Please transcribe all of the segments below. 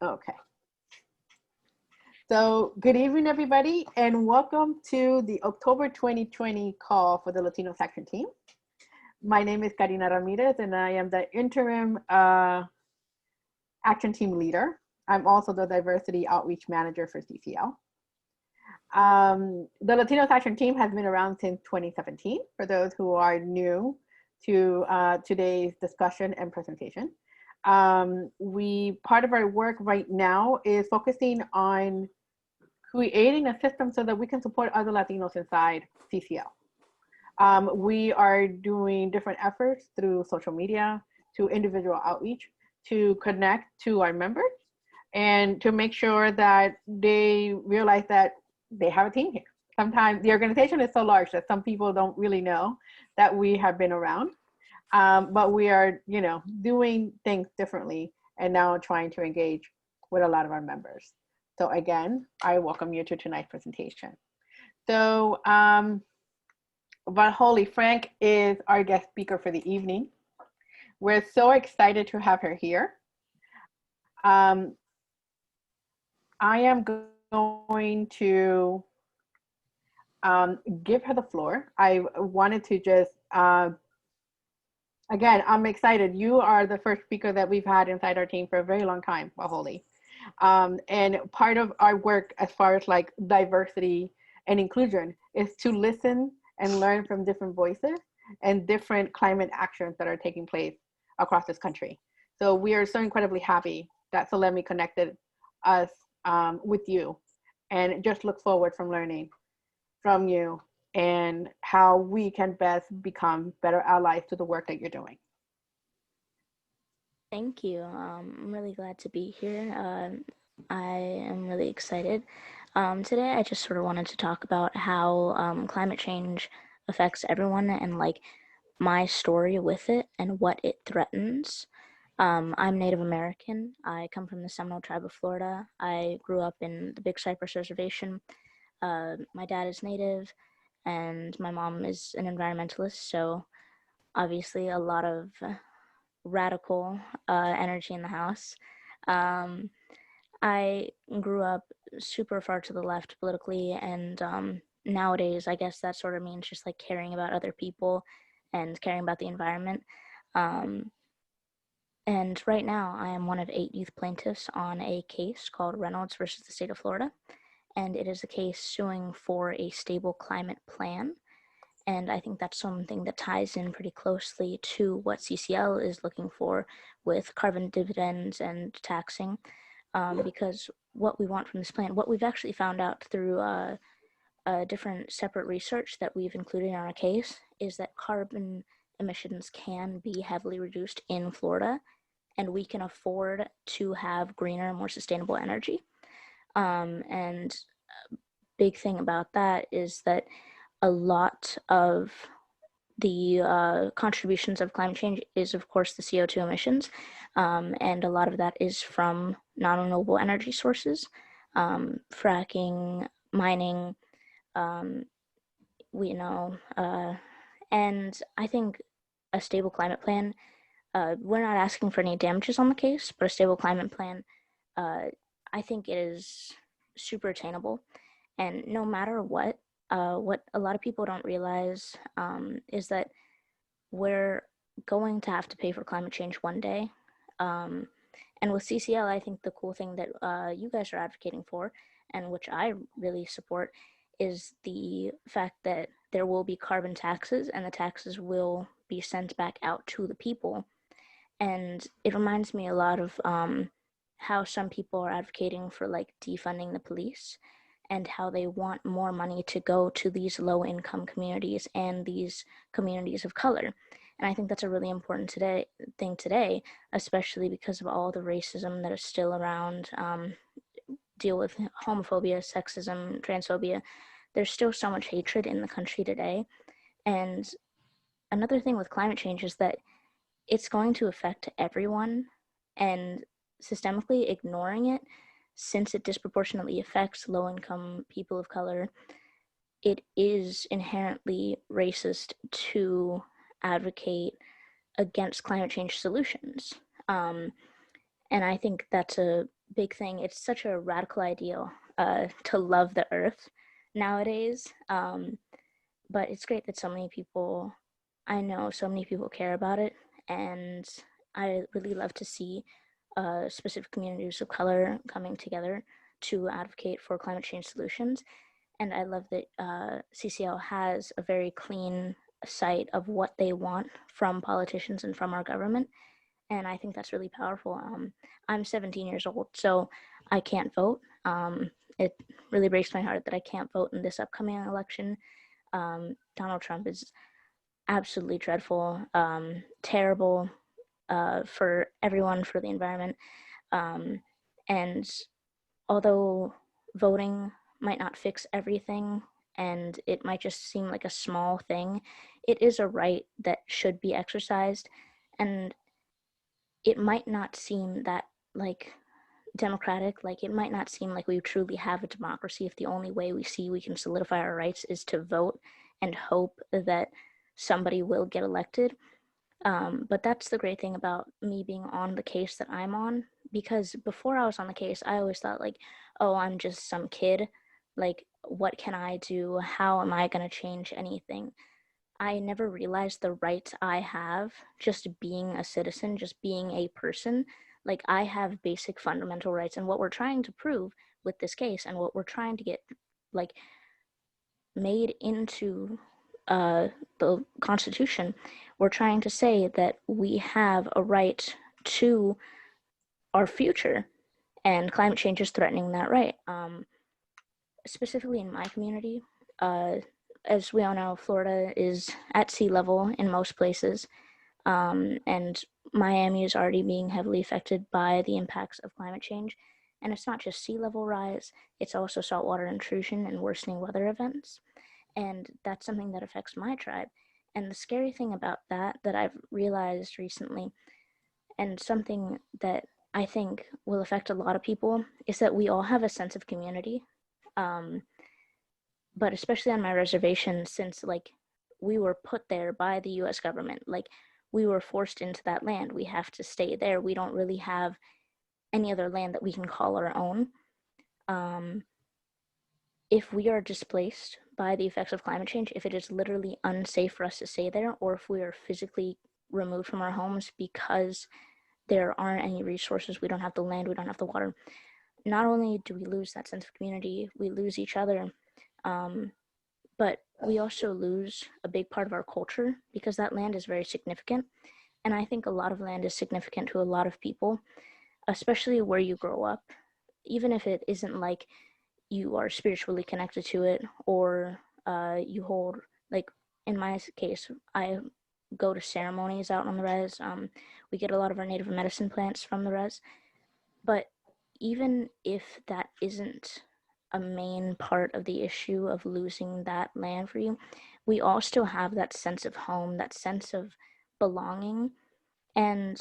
Okay. So good evening, everybody, and welcome to the October 2020 call for the Latino Action Team. My name is Karina Ramirez, and I am the interim action team leader. I'm also the diversity outreach manager for CCL. The Latino Action Team has been around since 2017, for those who are new to today's discussion and presentation. Part of our work right now is focusing on creating a system so that we can support other Latinos inside CCL. We are doing different efforts through social media, to individual outreach, to connect to our members and to make sure that they realize that they have a team here. Sometimes the organization is so large that some people don't really know that we have been around, but we are, doing things differently and now trying to engage with a lot of our members. So again, I welcome you to tonight's presentation. So Valholly Frank is our guest speaker for the evening. We're so excited to have her here. I am going to give her the floor. I wanted to just, again, I'm excited. You are the first speaker that we've had inside our team for a very long time, Valholly. And part of our work as far as like diversity and inclusion is to listen and learn from different voices and different climate actions that are taking place across this country. So we are so incredibly happy that Salemi connected us with you, and just look forward from learning from you and how we can best become better allies to the work that you're doing. Thank you. I'm really glad to be here. I am really excited. Today, I just sort of wanted to talk about how climate change affects everyone and like my story with it and what it threatens. I'm Native American. I come from the Seminole Tribe of Florida. I grew up in the Big Cypress Reservation. My dad is Native and my mom is an environmentalist. So obviously a lot of radical energy in the house. I grew up super far to the left politically, and nowadays I guess that sort of means just like caring about other people and caring about the environment. And right now I am one of 8 youth plaintiffs on a case called Reynolds versus the state of Florida, and it is a case suing for a stable climate plan. And I think that's something that ties in pretty closely to what CCL is looking for with carbon dividends and taxing, because what we want from this plan, what we've actually found out through different separate research that we've included in our case, is that carbon emissions can be heavily reduced in Florida, and we can afford to have greener, more sustainable energy. And a big thing about that is that a lot of the contributions of climate change is, of course, the CO2 emissions, and a lot of that is from non-renewable energy sources, fracking, mining, and I think a stable climate plan, we're not asking for any damages on the case, but a stable climate plan, I think it is super attainable. And no matter what a lot of people don't realize is that we're going to have to pay for climate change one day. And with CCL, I think the cool thing that you guys are advocating for, and which I really support, is the fact that there will be carbon taxes, and the taxes will be sent back out to the people. And it reminds me a lot of how some people are advocating for like defunding the police, and how they want more money to go to these low-income communities and these communities of color. And I think that's a really important thing today, especially because of all the racism that is still around, deal with homophobia, sexism, transphobia. There's still so much hatred in the country today. And another thing with climate change is that it's going to affect everyone, and systemically ignoring it, since it disproportionately affects low-income people of color, it is inherently racist to advocate against climate change solutions. And I think that's a big thing. It's such a radical ideal to love the earth nowadays. But it's great that so many people, I know so many people care about it. And I really love to see specific communities of color coming together to advocate for climate change solutions. And I love that CCL has a very clean sight of what they want from politicians and from our government. And I think that's really powerful. I'm 17 years old, so I can't vote. It really breaks my heart that I can't vote in this upcoming election. Donald Trump is absolutely dreadful, terrible for everyone, for the environment. And although voting might not fix everything and it might just seem like a small thing, it is a right that should be exercised. And it might not seem that like democratic, like it might not seem like we truly have a democracy if the only way we see we can solidify our rights is to vote and hope that somebody will get elected. But that's the great thing about me being on the case that I'm on, because before I was on the case, I always thought like, oh, I'm just some kid. Like, what can I do? How am I going to change anything? I never realized the rights I have just being a citizen, just being a person. Like, I have basic fundamental rights. And what we're trying to prove with this case and what we're trying to get, like, made into the Constitution, we're trying to say that we have a right to our future, and climate change is threatening that right. Specifically in my community, as we all know, Florida is at sea level in most places, and Miami is already being heavily affected by the impacts of climate change. And it's not just sea level rise, it's also saltwater intrusion and worsening weather events. And that's something that affects my tribe. And the scary thing about that I've realized recently, and something that I think will affect a lot of people, is that we all have a sense of community. Um, but especially on my reservation, since like we were put there by the US government, like we were forced into that land. We have to stay there. We don't really have any other land that we can call our own. Um, if we are displaced by the effects of climate change, if it is literally unsafe for us to stay there, or if we are physically removed from our homes because there aren't any resources, we don't have the land, we don't have the water, not only do we lose that sense of community, we lose each other, but we also lose a big part of our culture because that land is very significant. And I think a lot of land is significant to a lot of people, especially where you grow up, even if it isn't like you are spiritually connected to it, or you hold, like in my case, I go to ceremonies out on the res. We get a lot of our native medicine plants from the res. But even if that isn't a main part of the issue of losing that land for you, we all still have that sense of home, that sense of belonging. And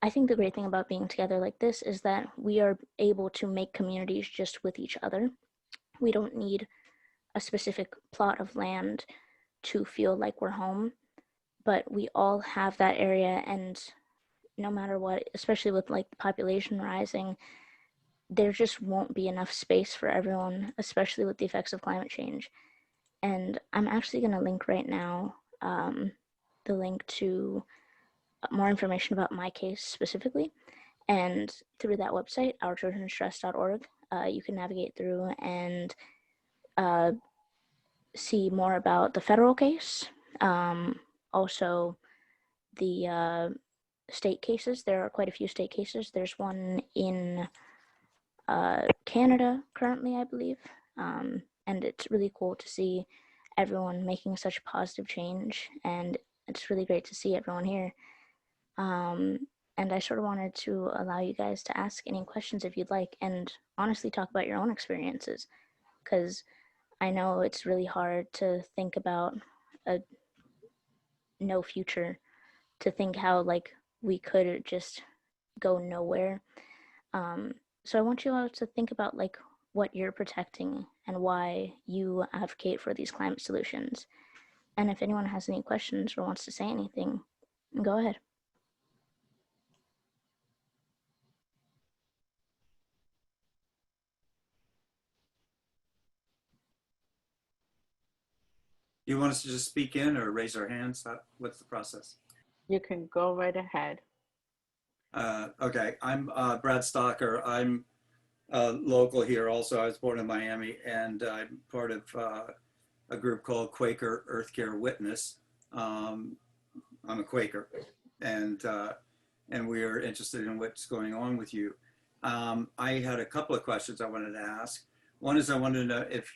I think the great thing about being together like this is that we are able to make communities just with each other. We don't need a specific plot of land to feel like we're home, but we all have that area. And no matter what, especially with like the population rising, there just won't be enough space for everyone, especially with the effects of climate change. And I'm actually going to link right now the link to more information about my case specifically. And through that website, ourchildrenstrust.org, you can navigate through and see more about the federal case. Also, the state cases. There are quite a few state cases. There's one in Canada currently, I believe. And it's really cool to see everyone making such positive change. And it's really great to see everyone here. And I sort of wanted to allow you guys to ask any questions if you'd like, and honestly talk about your own experiences, because I know it's really hard to think about a no future, to think how like we could just go nowhere. So I want you all to think about like what you're protecting and why you advocate for these climate solutions. And if anyone has any questions or wants to say anything, go ahead. You want us to just speak in or raise our hands? What's the process? You can go right ahead. Okay, I'm Brad Stocker. I'm local here also. I was born in Miami, and I'm part of a group called Quaker Earth Care Witness. I'm a Quaker, and we are interested in what's going on with you. I had a couple of questions I wanted to ask. One is I wanted to know if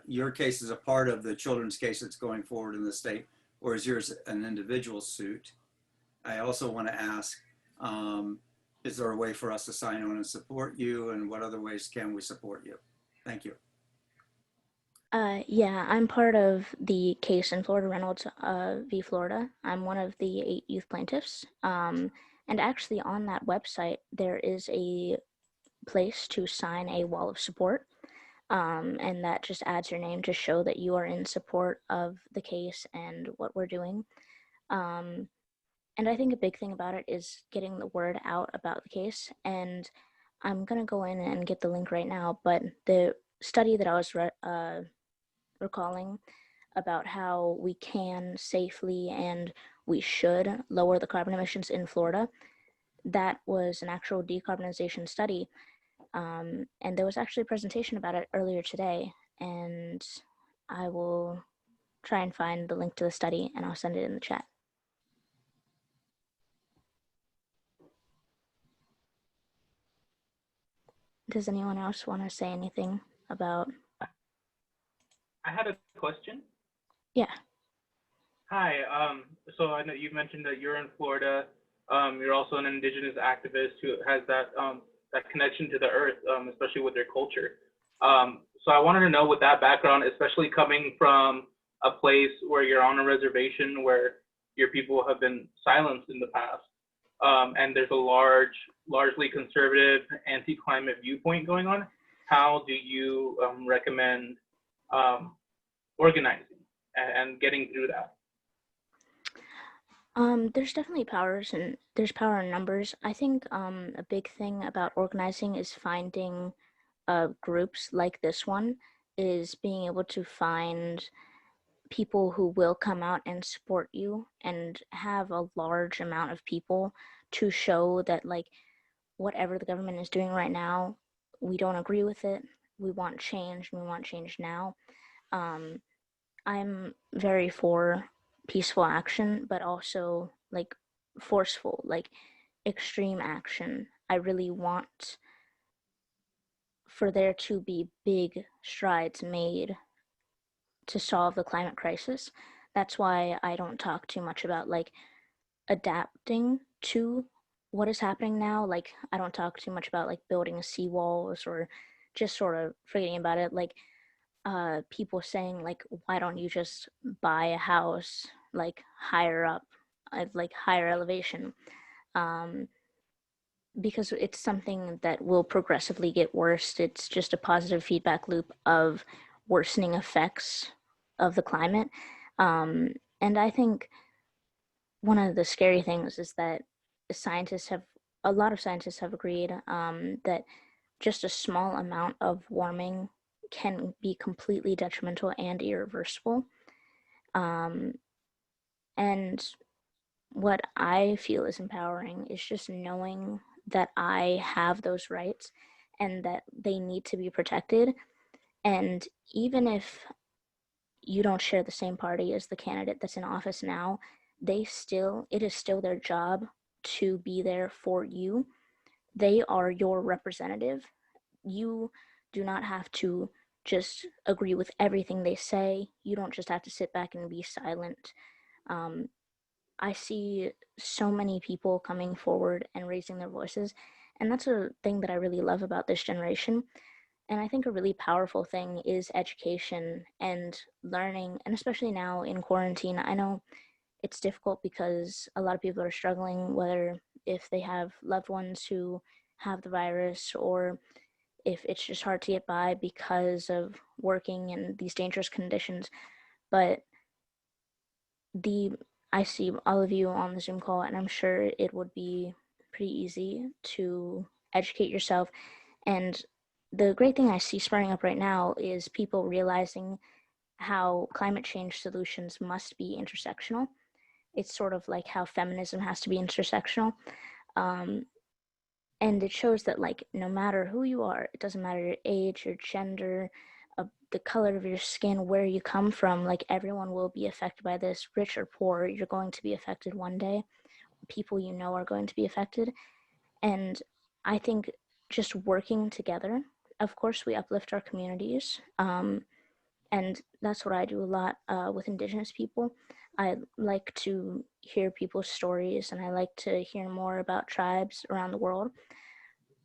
your case is a part of the children's case that's going forward in the state, or is yours an individual suit? I also want to ask, is there a way for us to sign on and support you, and what other ways can we support you? Thank you. Yeah, I'm part of the case in Florida Reynolds v. Florida. I'm one of the 8 youth plaintiffs. And actually on that website, there is a place to sign a wall of support. And that just adds your name to show that you are in support of the case and what we're doing. And I think a big thing about it is getting the word out about the case. And I'm going to go in and get the link right now, but the study that I was recalling about how we can safely and we should lower the carbon emissions in Florida, that was an actual decarbonization study. And there was actually a presentation about it earlier today, and I will try and find the link to the study and I'll send it in the chat. Does anyone else want to say anything about? I had a question. Yeah. Hi. So I know you mentioned that you're in Florida. You're also an indigenous activist who has that connection to the earth, especially with their culture. So I wanted to know, with that background, especially coming from a place where you're on a reservation where your people have been silenced in the past, and there's a largely conservative anti-climate viewpoint going on, how do you recommend organizing and getting through that? There's definitely there's power in numbers. I think a big thing about organizing is finding groups like this one, is being able to find people who will come out and support you and have a large amount of people to show that, like, whatever the government is doing right now, we don't agree with it. We want change, and we want change now. I'm very for peaceful action, but also like forceful, like extreme action. I really want for there to be big strides made to solve the climate crisis. That's why I don't talk too much about like adapting to what is happening now. Like, I don't talk too much about like building seawalls or just sort of forgetting about it. Like, people saying like, why don't you just buy a house like higher up, like higher elevation? Because it's something that will progressively get worse. It's just a positive feedback loop of worsening effects of the climate. And I think one of the scary things is that a lot of scientists have agreed that just a small amount of warming can be completely detrimental and irreversible. And what I feel is empowering is just knowing that I have those rights and that they need to be protected. And even if you don't share the same party as the candidate that's in office now, it is still their job to be there for you. They are your representative. You do not have to just agree with everything they say. You don't just have to sit back and be silent. I see so many people coming forward and raising their voices, and that's a thing that I really love about this generation. And I think a really powerful thing is education and learning, and especially now in quarantine. I know it's difficult because a lot of people are struggling, whether if they have loved ones who have the virus or if it's just hard to get by because of working in these dangerous conditions. But I see all of you on the Zoom call, and I'm sure it would be pretty easy to educate yourself. And the great thing I see sprouting up right now is people realizing how climate change solutions must be intersectional. It's sort of like how feminism has to be intersectional. And it shows that, like, no matter who you are, it doesn't matter your age, your gender, the color of your skin, where you come from, like, everyone will be affected by this, rich or poor. You're going to be affected one day. People you know are going to be affected. And I think just working together, of course, we uplift our communities. And that's what I do a lot with Indigenous people. I like to hear people's stories, and I like to hear more about tribes around the world.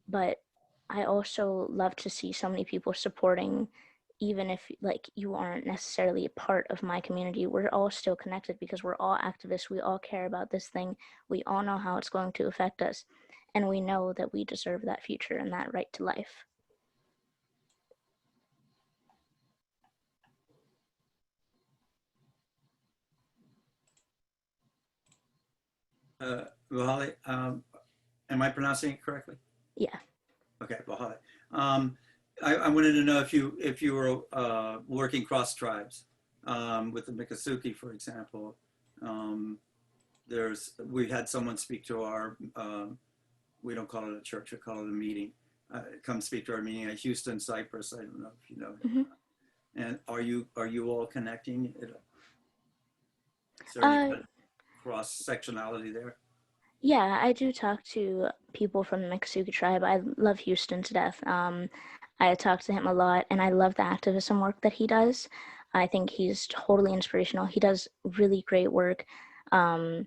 But I also love to see so many people supporting, even if, like, you aren't necessarily a part of my community. We're all still connected because we're all activists. We all care about this thing. We all know how it's going to affect us. And we know that we deserve that future and that right to life. Valholly, am I pronouncing it correctly? Yeah. Okay, Valholly. I wanted to know if you were working cross tribes with the Miccosukee, for example. We had someone speak to our, we don't call it a church, we call it a meeting. Come speak to our meeting at Houston, Cyprus. I don't know if you know. Mm-hmm. And are you all connecting? Is there any kind of cross sectionality there? Yeah, I do talk to people from the Miccosukee tribe. I love Houston to death. I talk to him a lot, and I love the activism work that he does. I think he's totally inspirational. He does really great work, and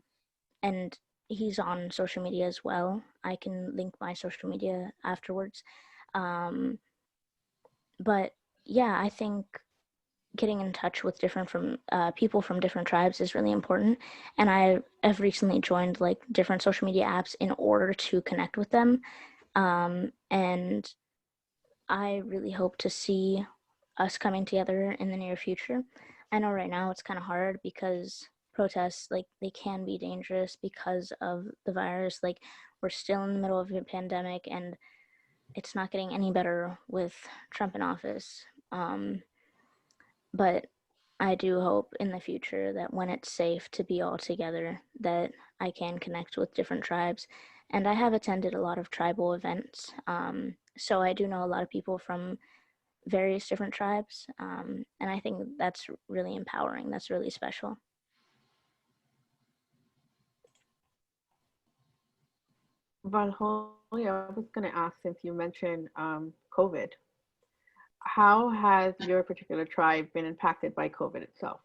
he's on social media as well. I can link my social media afterwards. But yeah, I think getting in touch with people from different tribes is really important. And I have recently joined, like, different social media apps in order to connect with them. And I really hope to see us coming together in the near future. I know right now it's kind of hard because protests, like, they can be dangerous because of the virus. Like, we're still in the middle of a pandemic, and it's not getting any better with Trump in office. But I do hope in the future that when it's safe to be all together, that I can connect with different tribes. And I have attended a lot of tribal events. So I do know a lot of people from various different tribes. And I think that's really empowering. That's really special. Valholly, I was going to ask, since you mentioned COVID, how has your particular tribe been impacted by COVID itself?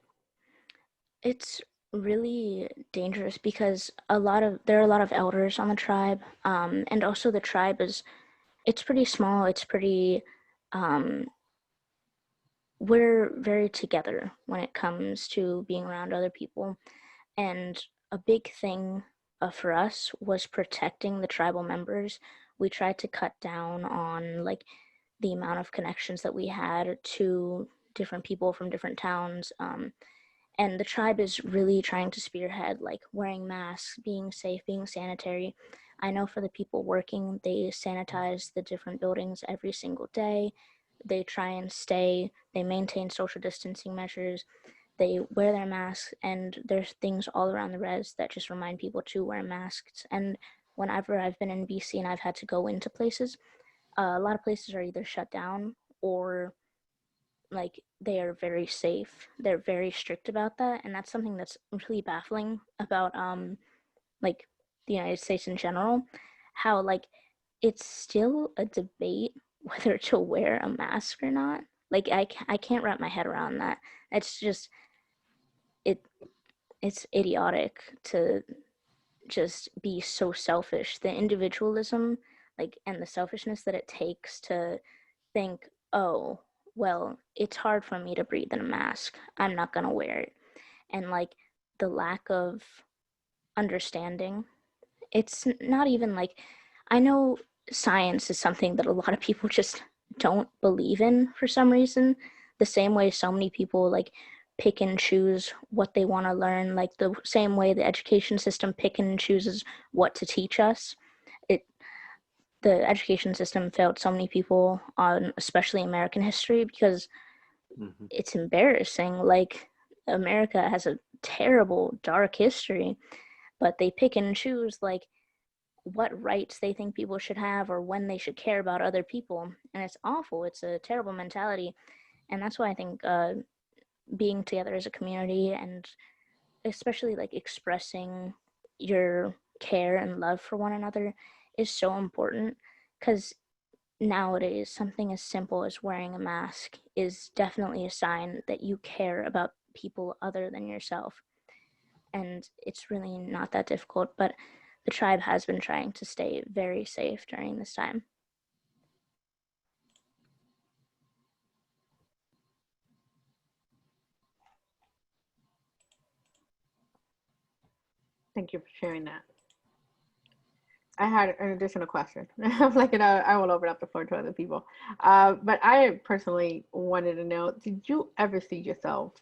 It's really dangerous because there are a lot of elders on the tribe, and also the tribe it's pretty small. It's pretty we're very together when it comes to being around other people, and a big thing for us was protecting the tribal members. We tried to cut down on, like, the amount of connections that we had to different people from different towns. And the tribe is really trying to spearhead, like, wearing masks, being safe, being sanitary. I know for the people working, they sanitize the different buildings every single day. They try and they maintain social distancing measures. They wear their masks, and there's things all around the res that just remind people to wear masks. And whenever I've been in BC and I've had to go into places, a lot of places are either shut down or, like, they are very safe. They're very strict about that, and that's something that's really baffling about like, the United States in general. How, like, it's still a debate whether to wear a mask or not. Like, I can't wrap my head around that. It's just it's idiotic to just be so selfish. The individualism, like, and the selfishness that it takes to think, oh, well, it's hard for me to breathe in a mask, I'm not gonna wear it. And, like, the lack of understanding, it's not even like, I know science is something that a lot of people just don't believe in for some reason, the same way so many people, like, pick and choose what they want to learn, like the same way the education system pick and chooses what to teach us. The education system failed so many people on, especially American history, because it's embarrassing. Like, America has a terrible, dark history, but they pick and choose, like, what rights they think people should have or when they should care about other people. And it's awful. It's a terrible mentality. And that's why I think being together as a community, and especially like expressing your care and love for one another, is so important. Because nowadays, something as simple as wearing a mask is definitely a sign that you care about people other than yourself. And it's really not that difficult, but the tribe has been trying to stay very safe during this time. Thank you for sharing that. I had an additional question. I'm like, I will open up the floor to other people. But I personally wanted to know, did you ever see yourself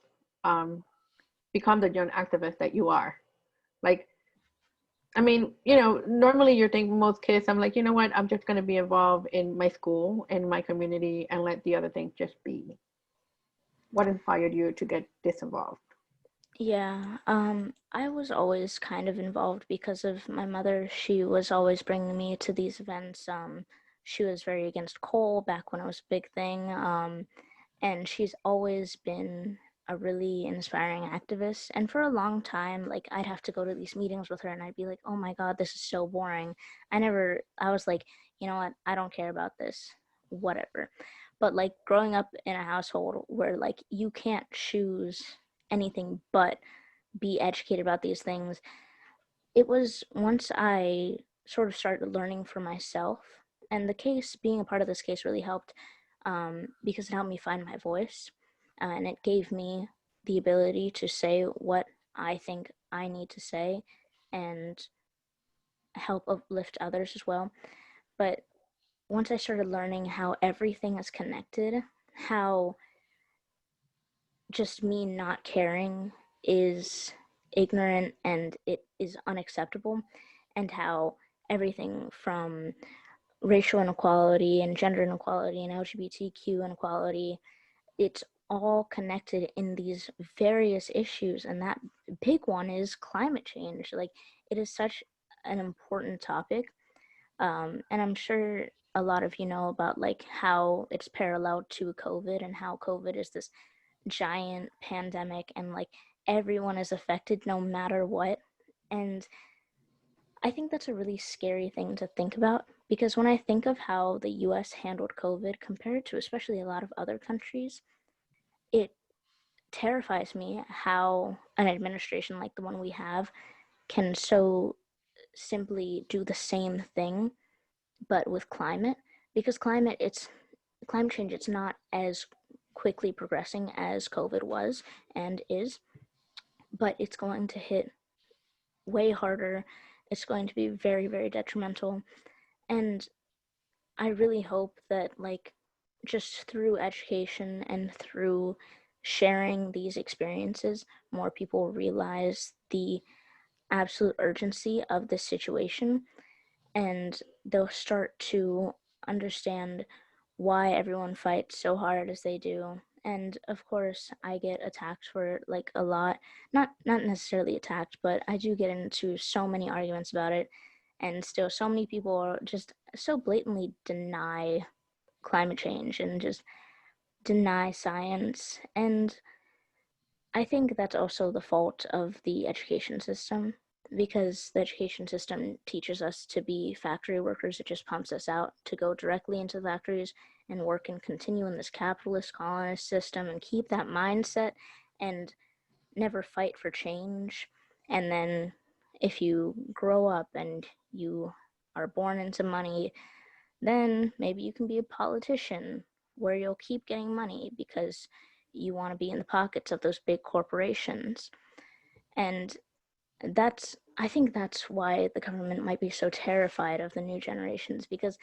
become the young activist that you are? Like, I mean, normally you're thinking, most kids, I'm like, you know what, I'm just going to be involved in my school and my community and let the other things just be. What inspired you to get disinvolved? Yeah, I was always kind of involved because of my mother. She was always bringing me to these events. She was very against coal back when it was a big thing. And she's always been a really inspiring activist. And for a long time, like, I'd have to go to these meetings with her and I'd be like, oh my God, this is so boring. I was like, you know what, I don't care about this, whatever. But like, growing up in a household where like you can't choose anything but be educated about these things, it was once I sort of started learning for myself, and the case, being a part of this case, really helped, because it helped me find my voice, and it gave me the ability to say what I think I need to say and help uplift others as well. But once I started learning how everything is connected, how just me not caring is ignorant and it is unacceptable, and how everything from racial inequality and gender inequality and LGBTQ inequality, it's all connected in these various issues. And that big one is climate change. Like, it is such an important topic. And I'm sure a lot of you know about like how it's paralleled to COVID, and how COVID is this giant pandemic, and like everyone is affected no matter what. And I think that's a really scary thing to think about, because when I think of how the US handled COVID compared to especially a lot of other countries, it terrifies me how an administration like the one we have can so simply do the same thing but with climate. Because climate change, it's not as quickly progressing as COVID was and is, but it's going to hit way harder. It's going to be very, very detrimental. And I really hope that, like, just through education and through sharing these experiences, more people realize the absolute urgency of this situation, and they'll start to understand why everyone fights so hard as they do. And of course, I get attacked for it, like, a lot. Not necessarily attacked, but I do get into so many arguments about it, and still so many people are just so blatantly deny climate change and just deny science. And I think that's also the fault of the education system, because the education system teaches us to be factory workers. It just pumps us out to go directly into factories and work and continue in this capitalist colonist system and keep that mindset and never fight for change. And then if you grow up and you are born into money, then maybe you can be a politician where you'll keep getting money because you want to be in the pockets of those big corporations. And I think that's why the government might be so terrified of the new generations, because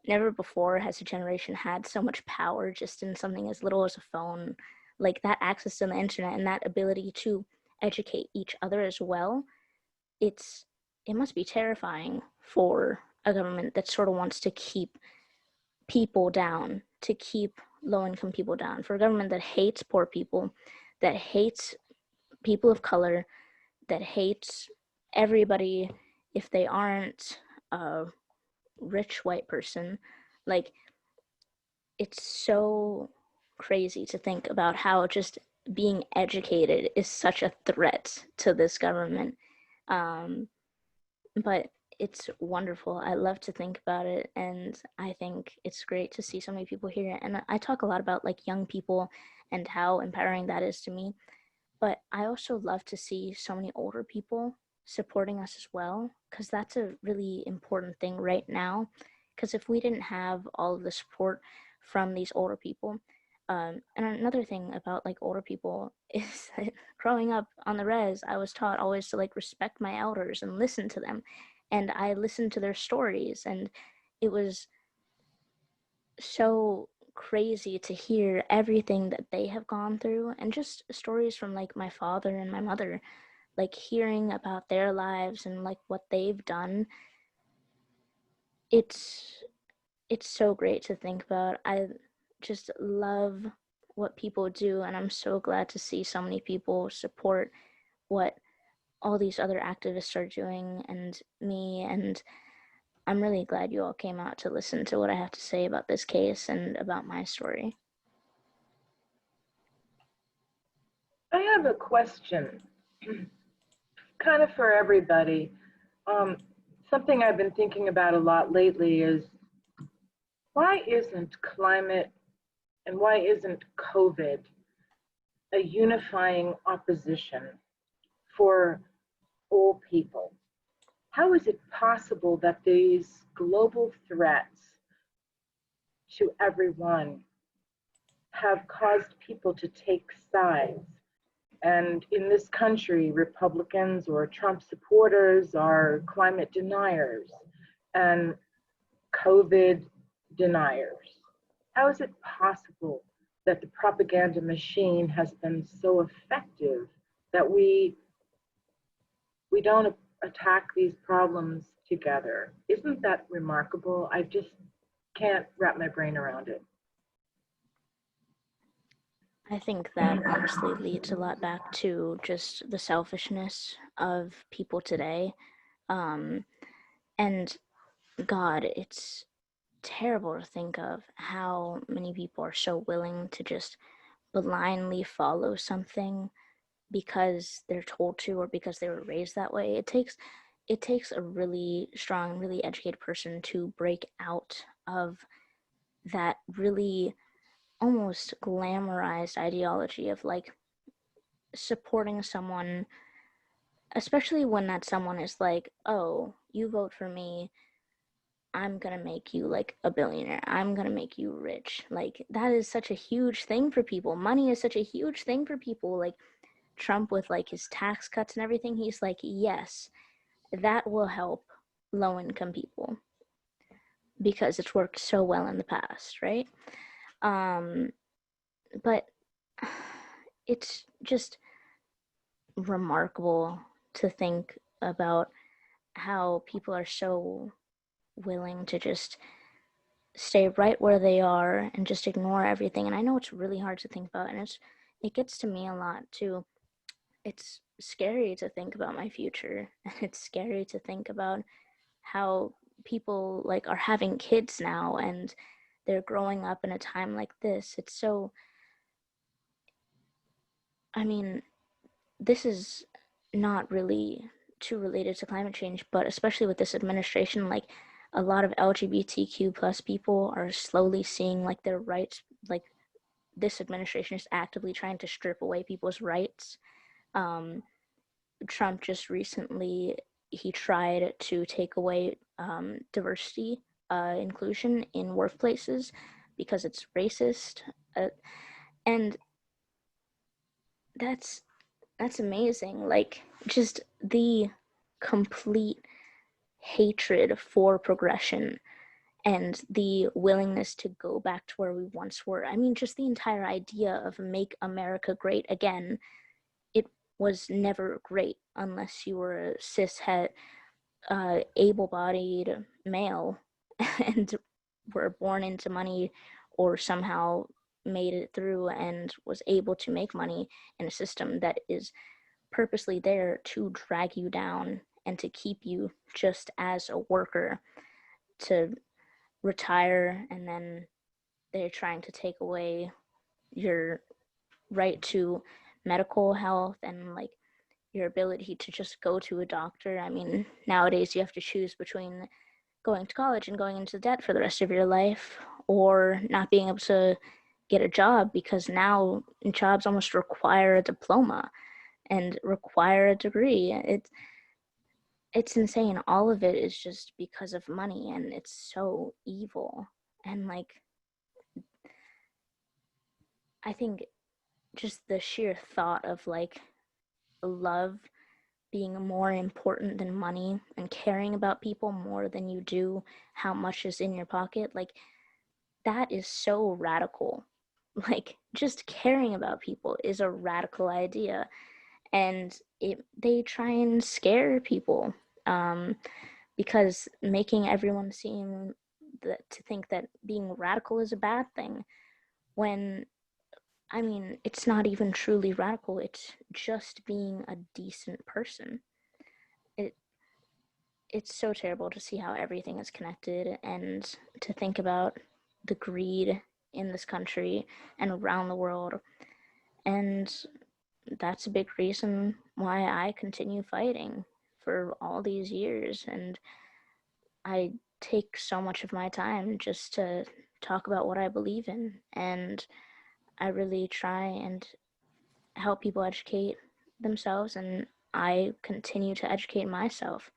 never before has a generation had so much power just in something as little as a phone. Like, that access to the internet and that ability to educate each other as well, it must be terrifying for a government that sort of wants to keep people down to keep low-income people down, for a government that hates poor people, that hates people of color, that hates everybody if they aren't a rich white person. Like, it's so crazy to think about how just being educated is such a threat to this government. But it's wonderful. I love to think about it, and I think it's great to see so many people here. And I talk a lot about like young people and how empowering that is to me, but I also love to see so many older people supporting us as well, because that's a really important thing right now. Because if we didn't have all of the support from these older people, and another thing about like older people is that growing up on the res, I was taught always to like respect my elders and listen to them, and I listened to their stories, and it was so crazy to hear everything that they have gone through, and just stories from like my father and my mother, like hearing about their lives and like what they've done. It's so great to think about. I just love what people do, and I'm so glad to see so many people support what all these other activists are doing and me, and I'm really glad you all came out to listen to what I have to say about this case and about my story. I have a question, kind of for everybody. Something I've been thinking about a lot lately is, why isn't climate and why isn't COVID a unifying opposition for all people? How is it possible that these global threats to everyone have caused people to take sides? And in this country, Republicans or Trump supporters are climate deniers and COVID deniers. How is it possible that the propaganda machine has been so effective that we don't attack these problems together? Isn't that remarkable? I just can't wrap my brain around it. I think that honestly leads a lot back to just the selfishness of people today. And God, it's terrible to think of how many people are so willing to just blindly follow something because they're told to or because they were raised that way. It takes a really strong, really educated person to break out of that really almost glamorized ideology of like supporting someone, especially when that someone is like, oh, you vote for me, I'm gonna make you like a billionaire, I'm gonna make you rich. Like, that is such a huge thing for people. Money is such a huge thing for people. Like Trump with like his tax cuts and everything, he's like, yes, that will help low income people because it's worked so well in the past, right? But it's just remarkable to think about how people are so willing to just stay right where they are and just ignore everything. And I know it's really hard to think about, and it gets to me a lot too. It's scary to think about my future, and it's scary to think about how people like are having kids now and they're growing up in a time like this. It's so, I mean, this is not really too related to climate change, but especially with this administration, like a lot of LGBTQ plus people are slowly seeing like their rights, like this administration is actively trying to strip away people's rights. Trump just recently, he tried to take away diversity, inclusion in workplaces because it's racist. And that's amazing. Like, just the complete hatred for progression and the willingness to go back to where we once were. I mean, just the entire idea of make America great again, it was never great unless you were a cishet, able-bodied male and were born into money or somehow made it through and was able to make money in a system that is purposely there to drag you down and to keep you just as a worker, to retire, and then they're trying to take away your right to medical health and like your ability to just go to a doctor. I mean, nowadays you have to choose between going to college and going into debt for the rest of your life, or not being able to get a job, because now jobs almost require a diploma and require a degree. It's insane. All of it is just because of money, and it's so evil. And like, I think just the sheer thought of like love being more important than money and caring about people more than you do how much is in your pocket, like that is so radical. Like just caring about people is a radical idea, and they try and scare people, because making everyone seem to think that being radical is a bad thing, when I mean, it's not even truly radical. It's just being a decent person. It it's so terrible to see how everything is connected, and to think about the greed in this country and around the world. And that's a big reason why I continue fighting for all these years. And I take so much of my time just to talk about what I believe in. And I really try and help people educate themselves, and I continue to educate myself,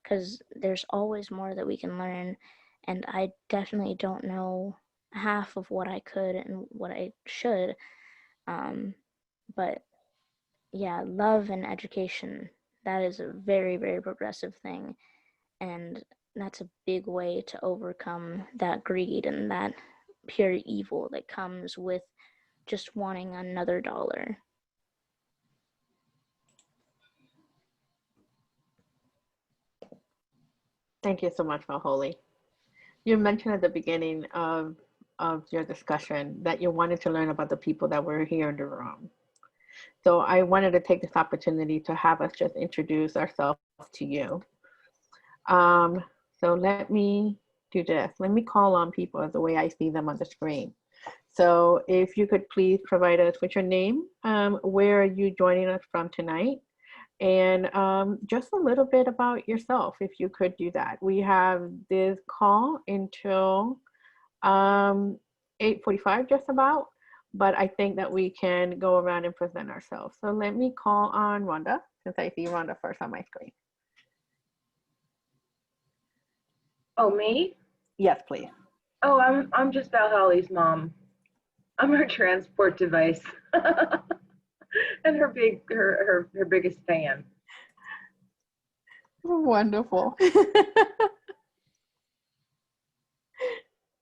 because there's always more that we can learn, and I definitely don't know half of what I could and what I should. But yeah, love and education, that is a very, very progressive thing, and that's a big way to overcome that greed and that pure evil that comes with just wanting another dollar. Thank you so much, Valholly. You mentioned at the beginning of your discussion that you wanted to learn about the people that were here in the room. So I wanted to take this opportunity to have us just introduce ourselves to you. So let me do this. Let me call on people the way I see them on the screen. So if you could please provide us with your name, where are you joining us from tonight? And just a little bit about yourself, if you could do that. We have this call until 8:45 just about, but I think that we can go around and present ourselves. So let me call on Rhonda, since I see Rhonda first on my screen. Oh, me? Yes, please. Oh, I'm just Valholly's mom. I'm her transport device. And her biggest fan. Wonderful.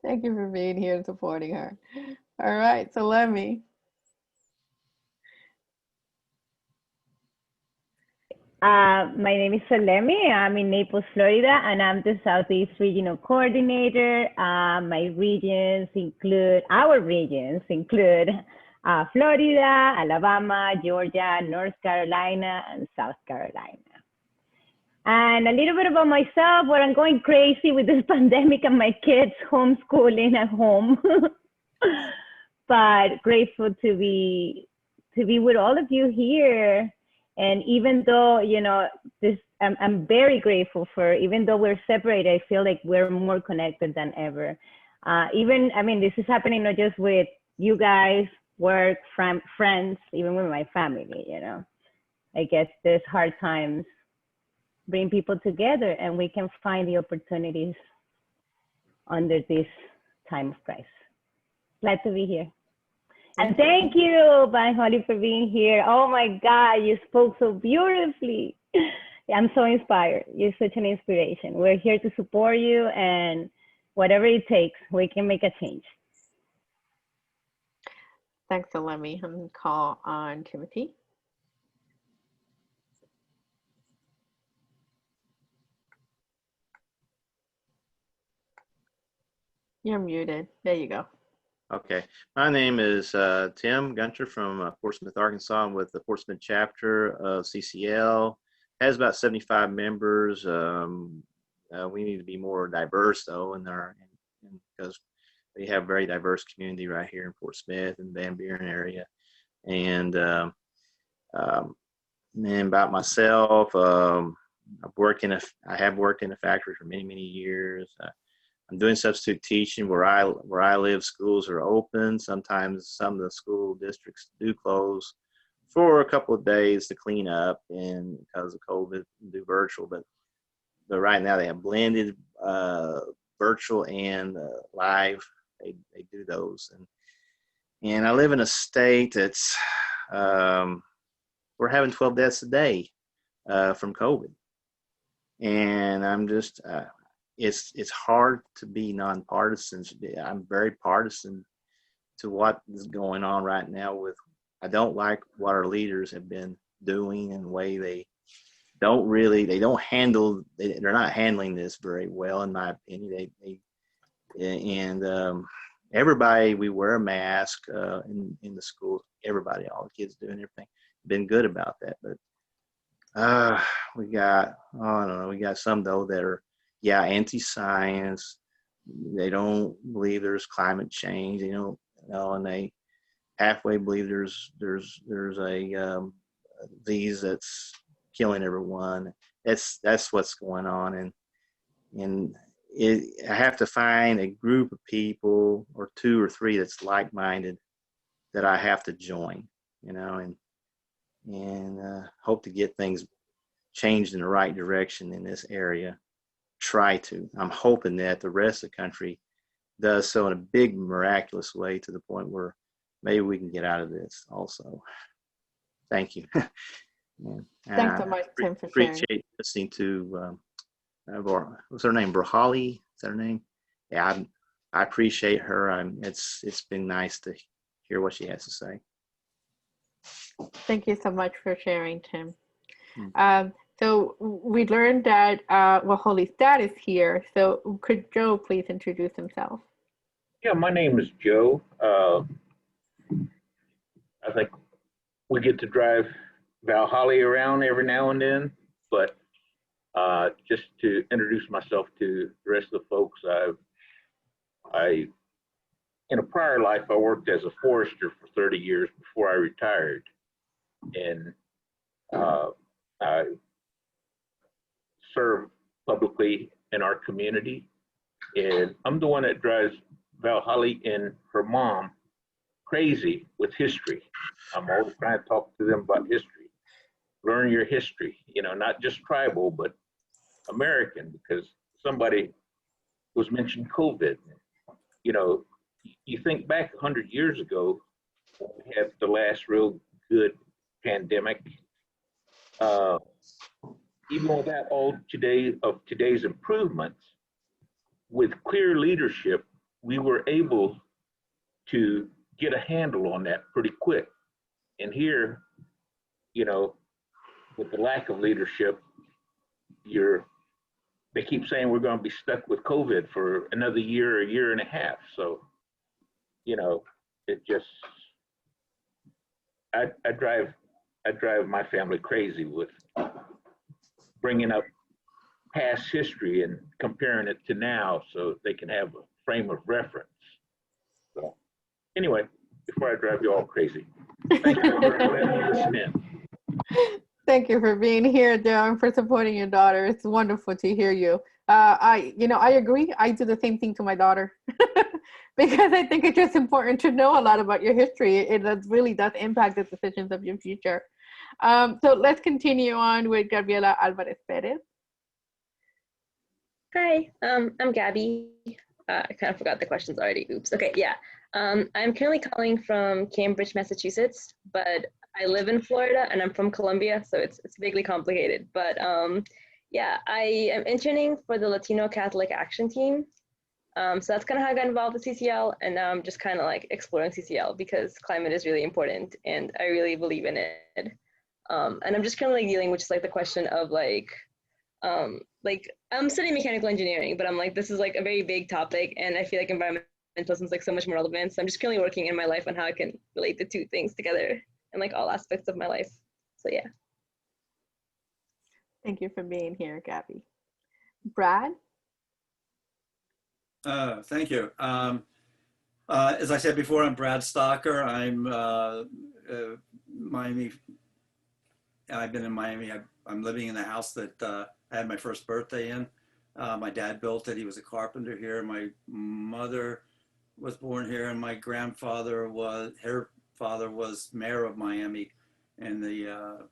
Thank you for being here and supporting her. All right, so let me. My name is Salemi. I'm in Naples, Florida, and I'm the Southeast Regional Coordinator. Our regions include Florida, Alabama, Georgia, North Carolina, and South Carolina. And a little bit about myself, where I'm going crazy with this pandemic and my kids homeschooling at home. But grateful to be with all of you here. And even though, you know, I'm very grateful for, even though we're separated, I feel like we're more connected than ever. I mean, this is happening not just with you guys, work, friends, even with my family, you know. I guess there's hard times bring people together, and we can find the opportunities under this time of crisis. Glad to be here. And thank you, Valholly, for being here. Oh my God, you spoke so beautifully. I'm so inspired. You're such an inspiration. We're here to support you, and whatever it takes, we can make a change. Thanks, Salemi. I'm going to call on Timothy. You're muted. There you go. Okay, my name is Tim Gunter from Fort Smith, Arkansas. I'm with the Fort Smith chapter of CCL. Has about 75 members. We need to be more diverse though, because we have a very diverse community right here in Fort Smith and Van Buren area. And then about myself, I have worked in a factory for many, many years. I'm doing substitute teaching where I live. Schools are open. Sometimes some of the school districts do close for a couple of days to clean up and because of COVID, do virtual. But right now they have blended virtual and live. They do those. And I live in a state that's we're having 12 deaths a day from COVID, and I'm just. It's hard to be nonpartisan. I'm very partisan to what is going on right now I don't like what our leaders have been doing and the way they're not handling this very well, in my opinion. Everybody, we wear a mask in the schools. Everybody, all the kids doing everything, been good about that. But we got some though that are, anti-science. They don't believe there's climate change. They don't know, and they halfway believe there's a disease that's killing everyone. That's what's going on, and I have to find a group of people or two or three that's like-minded that I have to join, and hope to get things changed in the right direction in this area. I'm hoping that the rest of the country does so in a big, miraculous way to the point where maybe we can get out of this also. Thank you. Thanks so much, Tim, for sharing. Appreciate listening to, what's her name? Valholly, is that her name? Yeah, I appreciate her. It's been nice to hear what she has to say. Thank you so much for sharing, Tim. So we learned that Valholly's dad is here. So could Joe please introduce himself? Yeah, my name is Joe. I think we get to drive Valholly around every now and then, but just to introduce myself to the rest of the folks, in a prior life, I worked as a forester for 30 years before I retired. And I serve publicly in our community. And I'm the one that drives Valholly and her mom crazy with history. I'm always trying to talk to them about history. Learn your history, not just tribal, but American, because somebody was mentioned COVID. You think back 100 years ago, we had the last real good pandemic. Even without all today's improvements, with clear leadership, we were able to get a handle on that pretty quick. And here, with the lack of leadership, they keep saying we're going to be stuck with COVID for another year or a year and a half. So, it just, I drive my family crazy with bringing up past history and comparing it to now so they can have a frame of reference. So anyway, before I drive you all crazy, thank you for letting me listen in. Thank you for being here, Joe, and for supporting your daughter. It's wonderful to hear you. I agree. I do the same thing to my daughter because I think it's just important to know a lot about your history. It really does impact the decisions of your future. So let's continue on with Gabriela Alvarez Perez. Hi, I'm Gabby. I kind of forgot the questions already. Oops. Okay, yeah. I'm currently calling from Cambridge, Massachusetts, but I live in Florida and I'm from Colombia, so it's vaguely complicated. But yeah, I am interning for the Latino Catholic Action Team. So that's kind of how I got involved with CCL, and now I'm just kind of like exploring CCL because climate is really important and I really believe in it. And I'm just kind of like dealing with just like the question of like I'm studying mechanical engineering, but I'm like, this is like a very big topic, and I feel like environmental mental health is like so much more relevant. So I'm just currently working in my life on how I can relate the two things together in like all aspects of my life. So yeah. Thank you for being here, Gabby. Brad? Thank you. As I said before, I'm Brad Stocker. I'm Miami. I've been in Miami. I'm living in the house that I had my first birthday in. My dad built it. He was a carpenter here. My mother was born here, and my grandfather her father was mayor of Miami in the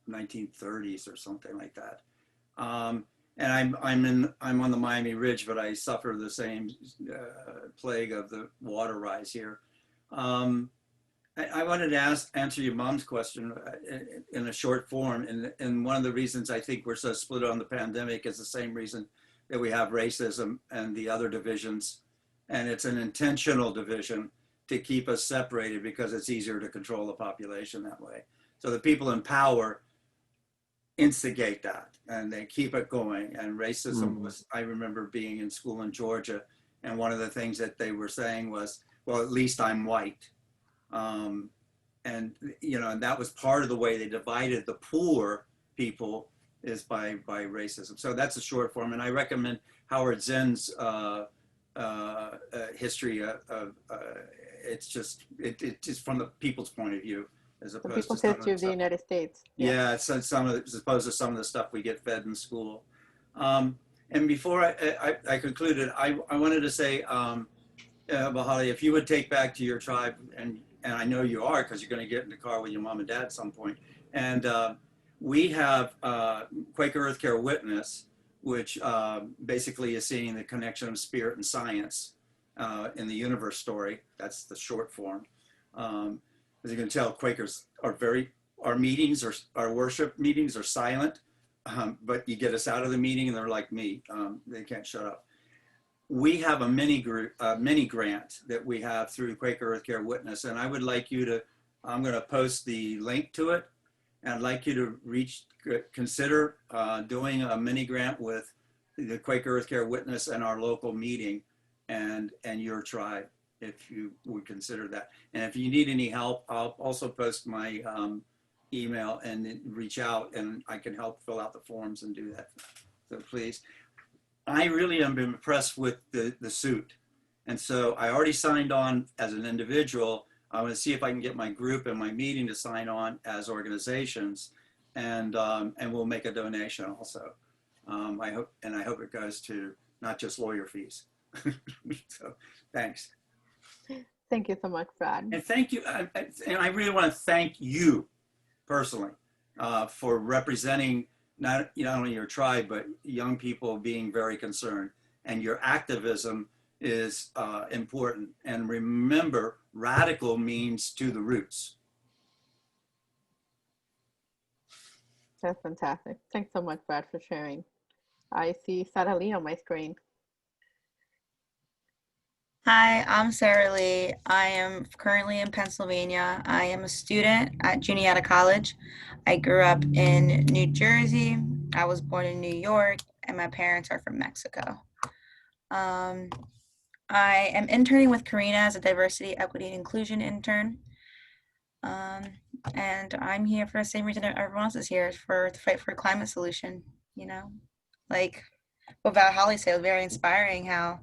1930s or something like that. And I'm on the Miami Ridge, but I suffer the same plague of the water rise here. I wanted to answer your mom's question in a short form. And one of the reasons I think we're so split on the pandemic is the same reason that we have racism and the other divisions. And it's an intentional division to keep us separated because it's easier to control the population that way. So the people in power instigate that and they keep it going. And racism was, I remember being in school in Georgia, and one of the things that they were saying was, well, at least I'm white. And you know, and that was part of the way they divided the poor people is by racism. So that's a short form, and I recommend Howard Zinn's history of it's just from the people's point of view as opposed to people's some history of the United States. Yeah, it's some of the, as opposed to some of the stuff we get fed in school. And before I concluded, I wanted to say, Valholly, if you would take back to your tribe, and I know you are because you're going to get in the car with your mom and dad at some point. And we have Quaker Earth Care Witness, which basically is seeing the connection of spirit and science in the universe story. That's the short form. As you can tell, Quakers are our meetings, our worship meetings are silent, but you get us out of the meeting and they're like me, they can't shut up. We have a mini grant that we have through Quaker Earth Care Witness, and I would like you to, I'm going to post the link to it, and I'd like you to consider doing a mini grant with the Quaker Earth Care Witness and our local meeting and your tribe, if you would consider that. And if you need any help, I'll also post my email and reach out, and I can help fill out the forms and do that. So please. I really am impressed with the suit. And so I already signed on as an individual. I'm going to see if I can get my group and my meeting to sign on as organizations, and we'll make a donation also. I hope it goes to not just lawyer fees. So thanks. Thank you so much, Brad. And thank you. And I really want to thank you personally for representing not only your tribe, but young people being very concerned. And your activism is important. And remember, radical means to the roots. That's fantastic. Thanks so much, Brad, for sharing. I see Sarah Lee on my screen. Hi, I'm Sarah Lee. I am currently in Pennsylvania. I am a student at Juniata College. I grew up in New Jersey. I was born in New York, and my parents are from Mexico. I am interning with Karina as a diversity, equity, and inclusion intern. And I'm here for the same reason everyone else is here, to fight for a climate solution, you know? Like what Valholly said, very inspiring how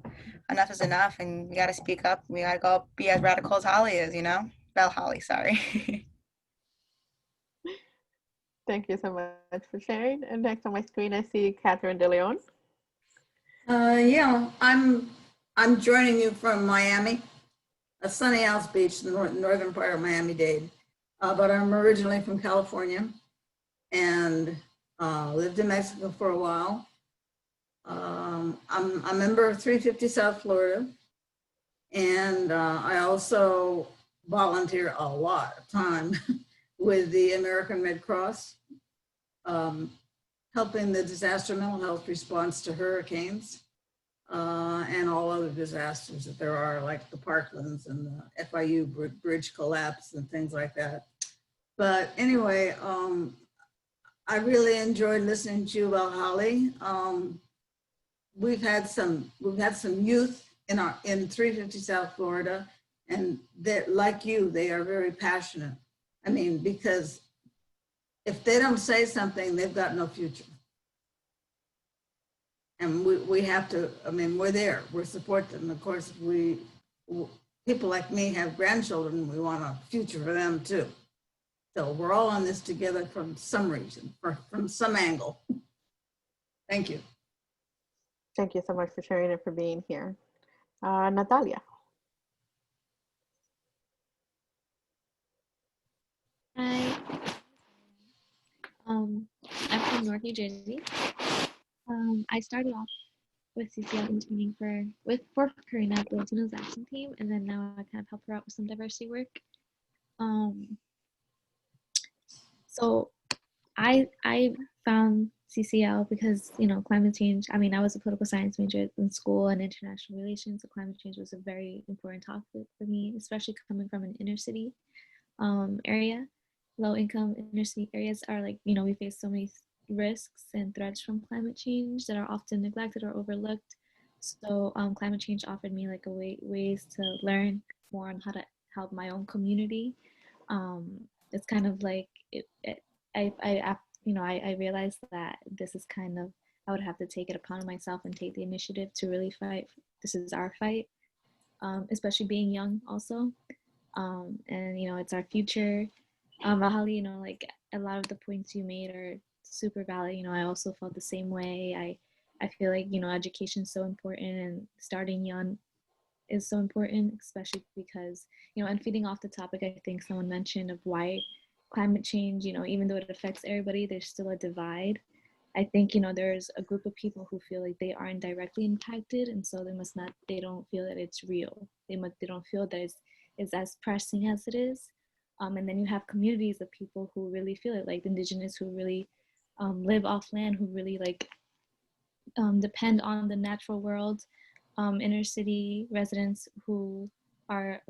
enough is enough and we got to speak up. We got to go be as radical as Holly is, you know? Valholly, sorry. Thank you so much for sharing. And next on my screen, I see Catherine De Leon. Yeah, I'm joining you from Miami, a sunny Al's Beach, the northern part of Miami-Dade. But I'm originally from California and lived in Mexico for a while. I'm a member of 350 South Florida, and I also volunteer a lot of time with the American Red Cross, helping the disaster mental health response to hurricanes and all other disasters that there are, like the Parklands and the FIU bridge collapse and things like that. But anyway, I really enjoyed listening to you, Valholly. We've had some youth in 350 South Florida, and they're like you, they are very passionate. I mean, because if they don't say something, they've got no future. And we have to, I mean, we're there, we're supporting them. Of course, people like me have grandchildren, we want a future for them too. So we're all on this together from some reason, from some angle. Thank you. Thank you so much for sharing and for being here. Natalia. Hi. I'm from North New Jersey. I started off with CCL interning for Karina at the Latinos Action Team, and then now I kind of help her out with some diversity work. So I found CCL because, you know, climate change, I mean, I was a political science major in school and international relations, so climate change was a very important topic for me, especially coming from an inner city area. Low income inner city areas are like, you know, we face so many risks and threats from climate change that are often neglected or overlooked. So climate change offered me like ways to learn more on how to help my own community. It's kind of like I realized that this is kind of, I would have to take it upon myself and take the initiative to really fight. This is our fight, especially being young also. And, you know, it's our future. Valholly, you know, like a lot of the points you made are super valid. You know, I also felt the same way. I feel like, you know, education is so important, and starting young is so important, especially because, you know, and feeding off the topic I think someone mentioned of why climate change, you know, even though it affects everybody, there's still a divide. I think, you know, there's a group of people who feel like they aren't directly impacted, and so they don't feel that it's real. They don't feel that it's as pressing as it is. And then you have communities of people who really feel it, like the indigenous who really live off land, who really like depend on the natural world, inner city residents who are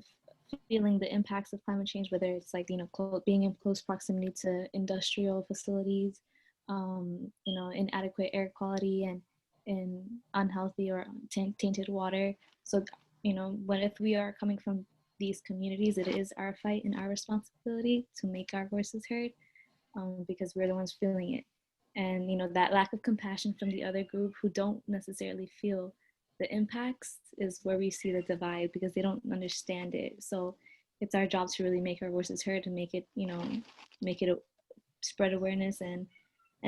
feeling the impacts of climate change, whether it's like, you know, being in close proximity to industrial facilities, you know, inadequate air quality and unhealthy or tainted water. So, you know, if we are coming from these communities, it is our fight and our responsibility to make our voices heard, because we're the ones feeling it. And, you know, that lack of compassion from the other group who don't necessarily feel the impacts is where we see the divide, because they don't understand it. So it's our job to really make our voices heard and make it, you know, spread awareness. And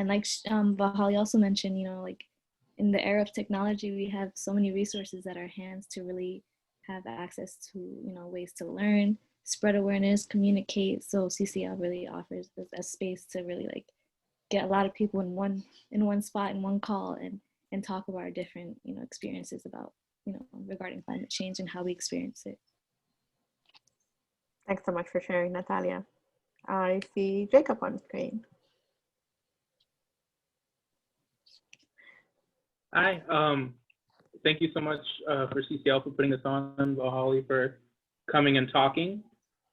like Valholly also mentioned, you know, like in the era of technology, we have so many resources at our hands to really have access to, you know, ways to learn, spread awareness, communicate. So CCL really offers a space to really like get a lot of people in one spot, in one call, and talk about our different, you know, experiences about, you know, regarding climate change and how we experience it. Thanks so much for sharing, Natalia. I see Jacob on screen. Hi, thank you so much for CCL for putting this on, Valholly for coming and talking.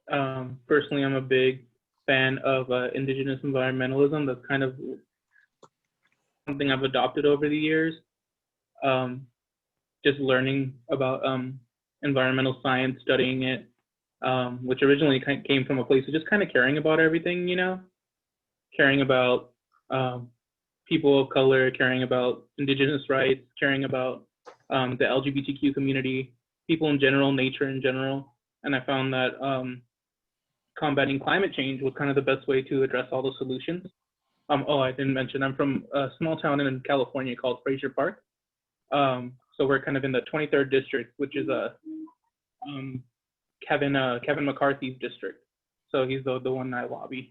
Personally, I'm a big fan of indigenous environmentalism. That's kind of something I've adopted over the years. Just learning about environmental science, studying it, which originally came from a place of just kind of caring about everything, you know, caring about people of color, caring about indigenous rights, caring about the LGBTQ community, people in general, nature in general. And I found that combating climate change was kind of the best way to address all the solutions. I didn't mention, I'm from a small town in California called Fraser Park. So we're kind of in the 23rd district, which is Kevin McCarthy's district. So he's the one I lobby.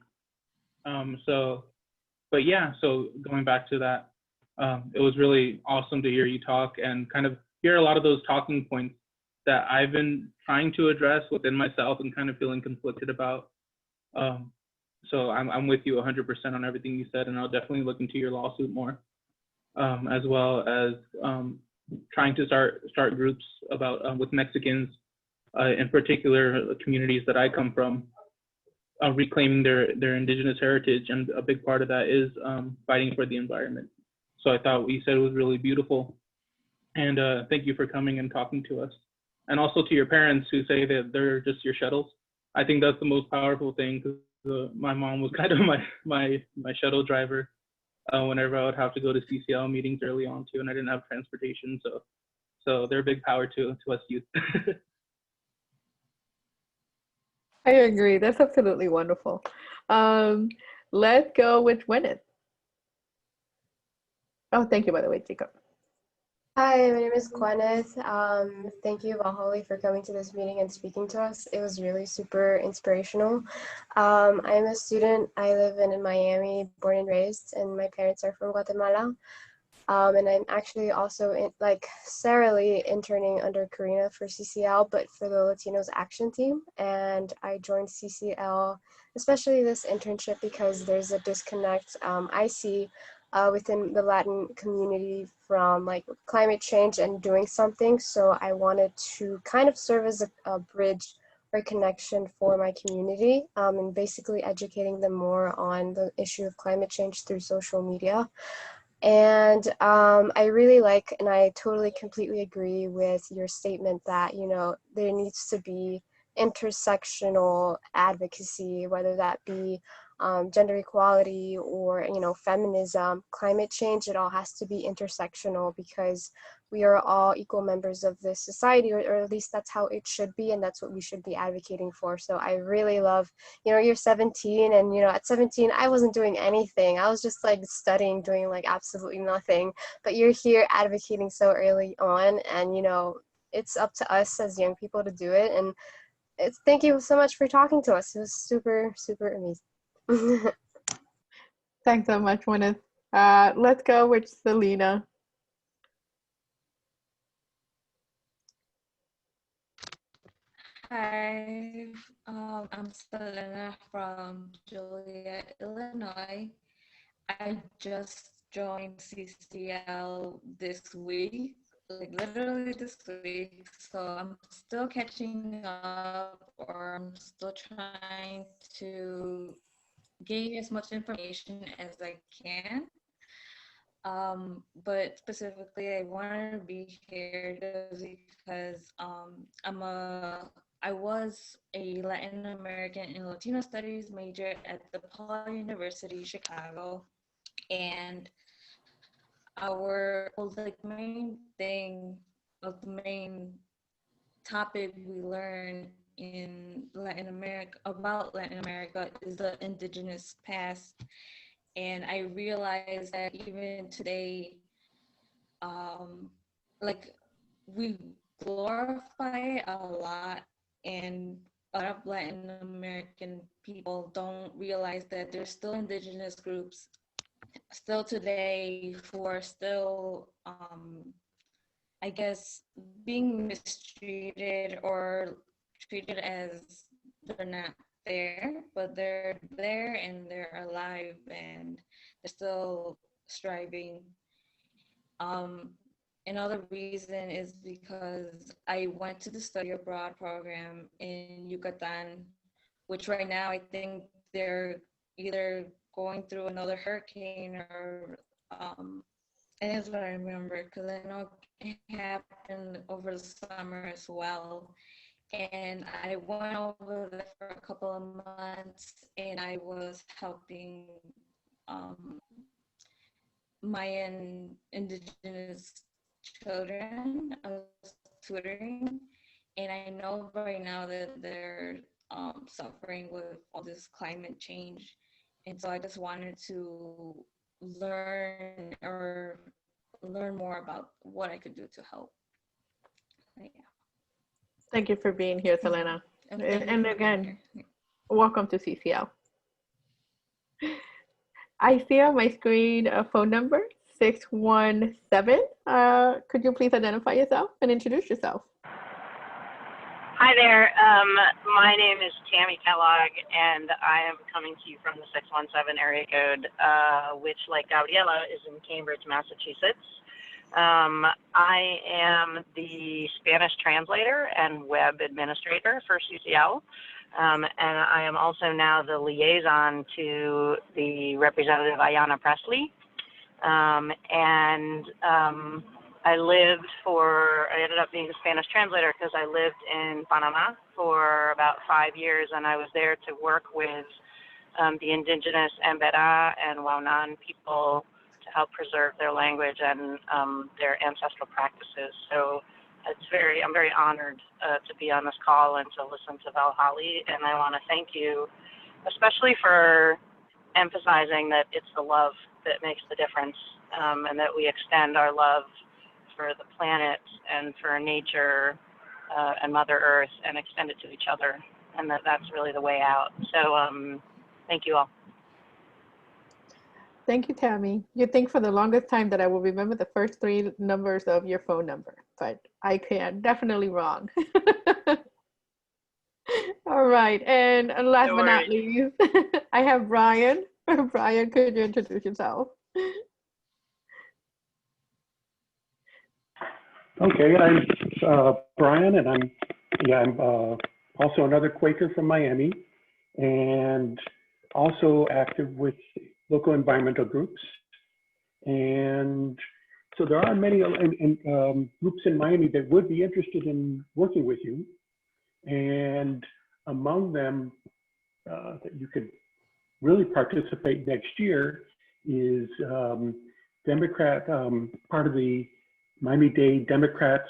But yeah, so going back to that, it was really awesome to hear you talk and kind of hear a lot of those talking points that I've been trying to address within myself and kind of feeling conflicted about. So I'm with you 100% on everything you said, and I'll definitely look into your lawsuit more, as well as trying to start groups about with Mexicans, in particular communities that I come from, reclaiming their indigenous heritage, and a big part of that is fighting for the environment. So I thought what you said was really beautiful. And thank you for coming and talking to us. And also to your parents who say that they're just your shuttles. I think that's the most powerful thing, because my mom was kind of my shuttle driver whenever I would have to go to CCL meetings early on too, and I didn't have transportation. So they're a big power to us youth. I agree. That's absolutely wonderful. Let's go with Gwyneth. Oh, thank you, by the way, Jacob. Hi, my name is Gwyneth. Thank you, Valholly, for coming to this meeting and speaking to us. It was really super inspirational. I'm a student. I live in Miami, born and raised, and my parents are from Guatemala. And I'm actually also like Sarah Lee, interning under Karina for CCL, but for the Latinos Action Team. And I joined CCL, especially this internship, because there's a disconnect I see within the Latin community from like climate change and doing something. So I wanted to kind of serve as a bridge or connection for my community, and basically educating them more on the issue of climate change through social media. And I really like, and I totally completely agree with your statement that, you know, there needs to be intersectional advocacy, whether that be gender equality or, you know, feminism, climate change. It all has to be intersectional, because we are all equal members of this society, or at least that's how it should be, and that's what we should be advocating for. So I really love, you know, you're 17, and, you know, at 17, I wasn't doing anything. I was just like studying, doing like absolutely nothing, but you're here advocating so early on, and, you know, it's up to us as young people to do it. And thank you so much for talking to us. It was super, super amazing. Thanks so much, Gwyneth. Let's go with Selena. Hi, I'm Selena from Joliet, Illinois. I just joined CCL this week, like literally this week. So I'm still catching up, or I'm still trying to gain as much information as I can. But specifically, I wanted to be here just because I was a Latin American and Latino Studies major at DePaul University, Chicago, and the main thing, the main topic we learned in Latin America about Latin America is the indigenous past. And I realized that even today, like we glorify it a lot, and a lot of Latin American people don't realize that there's still indigenous groups still today who are still, I guess, being mistreated or treated as they're not there, but they're there and they're alive and they're still striving. Another reason is because I went to the study abroad program in Yucatan, which right now I think they're either going through another hurricane or, and that's what I remember, because I know it happened over the summer as well. And I went over there for a couple of months, and I was helping Mayan indigenous children. I was tutoring, and I know right now that they're suffering with all this climate change. And so I just wanted to learn more about what I could do to help. But yeah. Thank you for being here, Selena. And again, welcome to CCL. I see on my screen a phone number, 617. Could you please identify yourself and introduce yourself? Hi there. My name is Tammy Kellogg, and I am coming to you from the 617 area code, which, like Gabriela, is in Cambridge, Massachusetts. I am the Spanish translator and web administrator for CCL, and I am also now the liaison to the representative Ayanna Presley. I ended up being a Spanish translator because I lived in Panama for about 5 years, and I was there to work with the indigenous Embera and Waunan people to help preserve their language and their ancestral practices. So I'm very honored to be on this call and to listen to Valholly, and I want to thank you, especially for emphasizing that it's the love that makes the difference, and that we extend our love for the planet and for nature and Mother Earth and extend it to each other, and that's really the way out. So thank you all. Thank you, Tammy. You'd think for the longest time that I will remember the first 3 numbers of your phone number, but I can't. Definitely wrong. All right, and last but not least, I have Brian. Brian, could you introduce yourself? Okay, I'm Brian, and I'm also another Quaker from Miami, and also active with local environmental groups. And so there are many groups in Miami that would be interested in working with you. And among them that you could really participate next year is Democrat, part of the Miami-Dade Democratic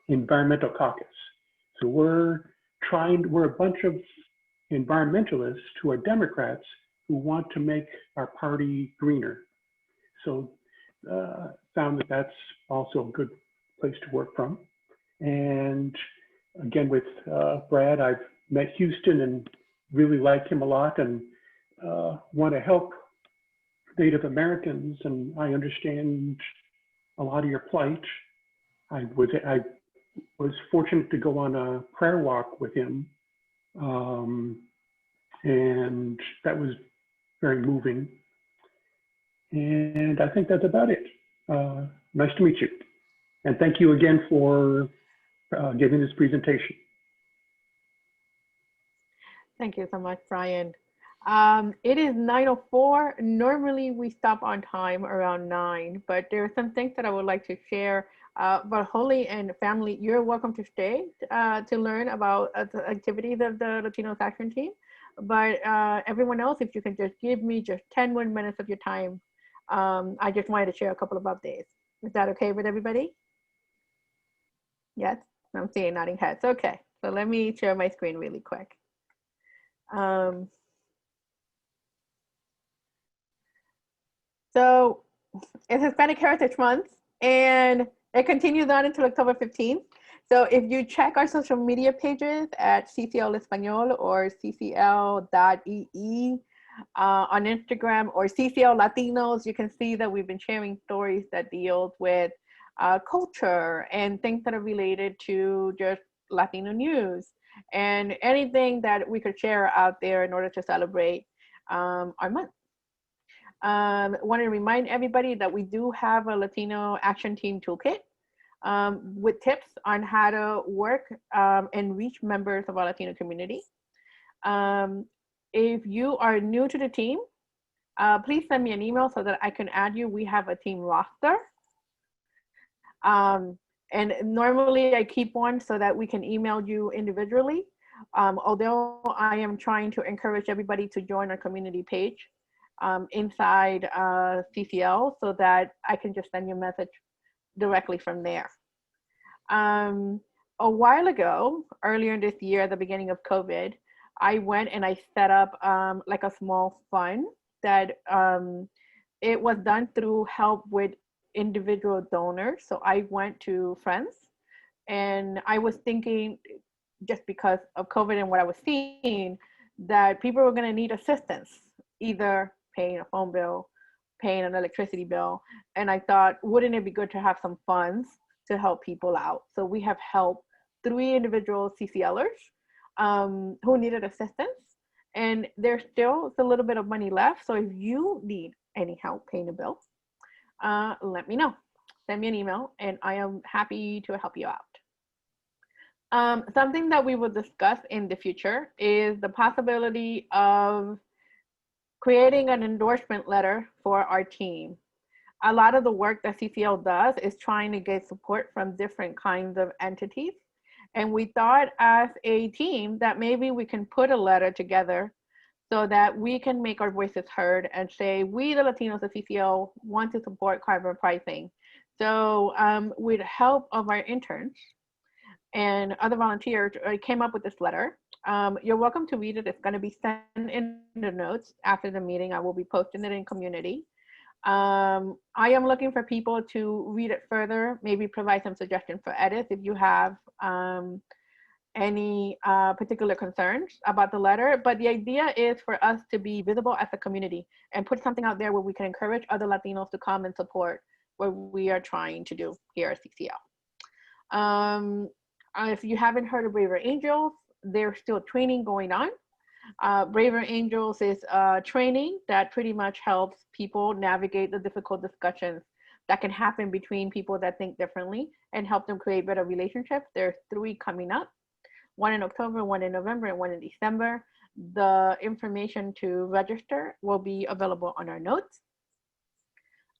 Environmental Caucus. So we're a bunch of environmentalists who are Democrats who want to make our party greener. So found that that's also a good place to work from. And again, with Brad, I've met Houston and really like him a lot, and want to help Native Americans, and I understand a lot of your plight. I was fortunate to go on a prayer walk with him, and that was very moving. And I think that's about it. Nice to meet you. And thank you again for giving this presentation. Thank you so much, Brian. It is 9:04. Normally we stop on time around 9, but there are some things that I would like to share. Valholly and family, you're welcome to stay to learn about the activities of the Latino Action Team. But everyone else, if you can just give me just 10 more minutes of your time, I just wanted to share a couple of updates. Is that okay with everybody? Yes, I'm seeing nodding heads. Okay, so let me share my screen really quick. So it's Hispanic Heritage Month, and it continues on until October 15th. So if you check our social media pages at CCL Español or CCL.EE on Instagram or CCL Latinos, you can see that we've been sharing stories that deals with culture and things that are related to just Latino news and anything that we could share out there in order to celebrate our month. Want to remind everybody that we do have a Latino Action Team toolkit with tips on how to work and reach members of our Latino community. If you are new to the team, please send me an email so that I can add you. We have a team roster. And normally I keep one so that we can email you individually. Although I am trying to encourage everybody to join our community page inside CCL so that I can just send you a message directly from there. A while ago, earlier this year, at the beginning of COVID, I went and I set up like a small fund that it was done through help with individual donors. So I went to friends and I was thinking, just because of COVID and what I was seeing, that people were going to need assistance, either paying a phone bill, paying an electricity bill. And I thought, wouldn't it be good to have some funds to help people out? So we have helped 3 individual CCLers who needed assistance. And there's still a little bit of money left. So if you need any help paying a bill, let me know. Send me an email and I am happy to help you out. Something that we will discuss in the future is the possibility of creating an endorsement letter for our team. A lot of the work that CCL does is trying to get support from different kinds of entities. And we thought as a team that maybe we can put a letter together so that we can make our voices heard and say, we, the Latinos of CCL, want to support carbon pricing. So with help of our interns and other volunteers, I came up with this letter. You're welcome to read it. It's going to be sent in the notes after the meeting. I will be posting it in community. I am looking for people to read it further, maybe provide some suggestions for edits if you have any particular concerns about the letter. But the idea is for us to be visible as a community and put something out there where we can encourage other Latinos to come and support what we are trying to do here at CCL. If you haven't heard of Braver Angels, there's still training going on. Braver Angels is training that pretty much helps people navigate the difficult discussions that can happen between people that think differently and help them create better relationships. There's 3 coming up, 1 in October, 1 in November, and 1 in December. The information to register will be available on our notes.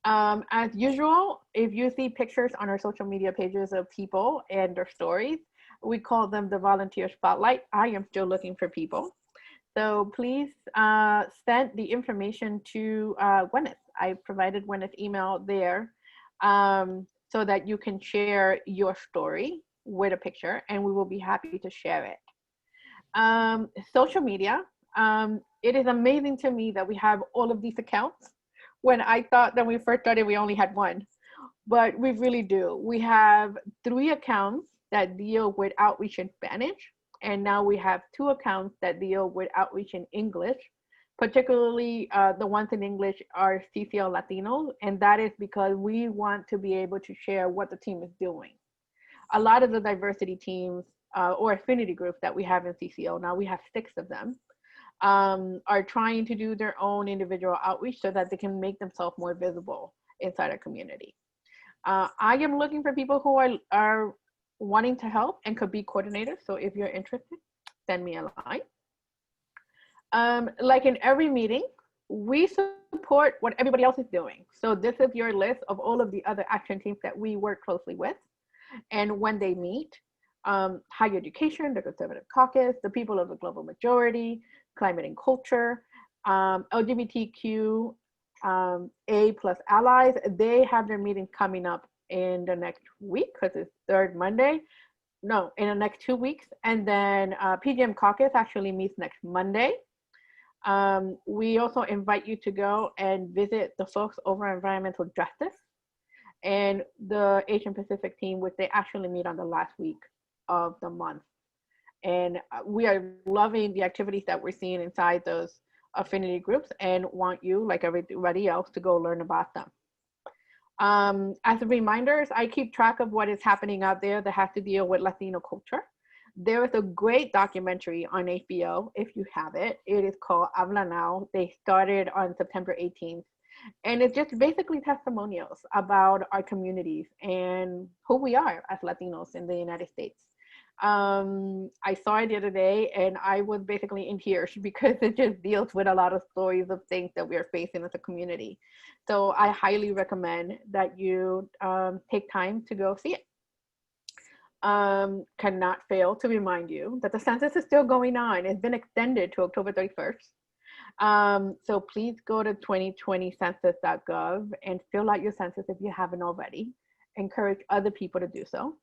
As usual, if you see pictures on our social media pages of people and their stories, we call them the volunteer spotlight. I am still looking for people. So please send the information to Gwyneth. I provided Gwyneth's email there so that you can share your story with a picture, and we will be happy to share it. Social media, it is amazing to me that we have all of these accounts when I thought that when we first started, we only had 1, but we really do. We have 3 accounts that deal with outreach in Spanish. And now we have 2 accounts that deal with outreach in English, particularly the ones in English are CCL Latino. And that is because we want to be able to share what the team is doing. A lot of the diversity teams or affinity groups that we have in CCL, now we have 6 of them, are trying to do their own individual outreach so that they can make themselves more visible inside our community. I am looking for people who are wanting to help and could be coordinators. So if you're interested, send me a line. Like in every meeting, we support what everybody else is doing. So this is your list of all of the other action teams that we work closely with. And when they meet, higher education, the Conservative Caucus, the People of the Global Majority, Climate and Culture, LGBTQ, A+ allies, they have their meetings coming up in the next week because it's 3rd Monday. No, in the next 2 weeks. And then PGM Caucus actually meets next Monday. We also invite you to go and visit the folks over Environmental Justice and the Asian Pacific team, which they actually meet on the last week of the month. And we are loving the activities that we're seeing inside those affinity groups and want you, like everybody else, to go learn about them. As a reminders, I keep track of what is happening out there that has to deal with Latino culture. There is a great documentary on HBO, if you have it. It is called Habla Now. They started on September 18th. And it's just basically testimonials about our communities and who we are as Latinos in the United States. I saw it the other day and I was basically in tears because it just deals with a lot of stories of things that we are facing as a community. So I highly recommend that you take time to go see it. Cannot fail to remind you that the census is still going on. It's been extended to October 31st. So please go to 2020census.gov and fill out your census if you haven't already. Encourage other people to do so.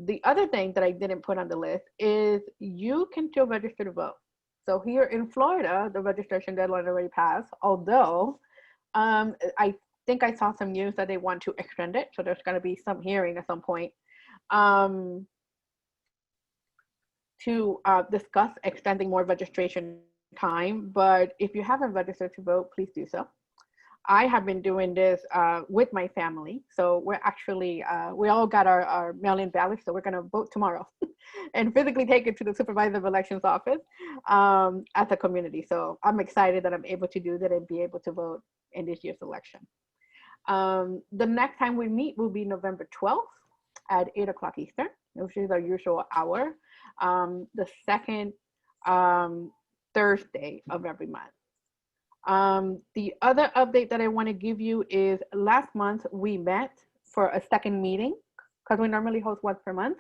The other thing that I didn't put on the list is you can still register to vote. So here in Florida, the registration deadline already passed, although I think I saw some news that they want to extend it. So there's going to be some hearing at some point to discuss extending more registration time. But if you haven't registered to vote, please do so. I have been doing this with my family. So we're actually, we all got our mail-in ballots, so we're gonna vote tomorrow and physically take it to the Supervisor of Elections office as a community. So I'm excited that I'm able to do that and be able to vote in this year's election. The next time we meet will be November 12th at 8 o'clock Eastern, which is our usual hour, the second Thursday of every month. The other update that I want to give you is last month we met for a second meeting because we normally host once per month,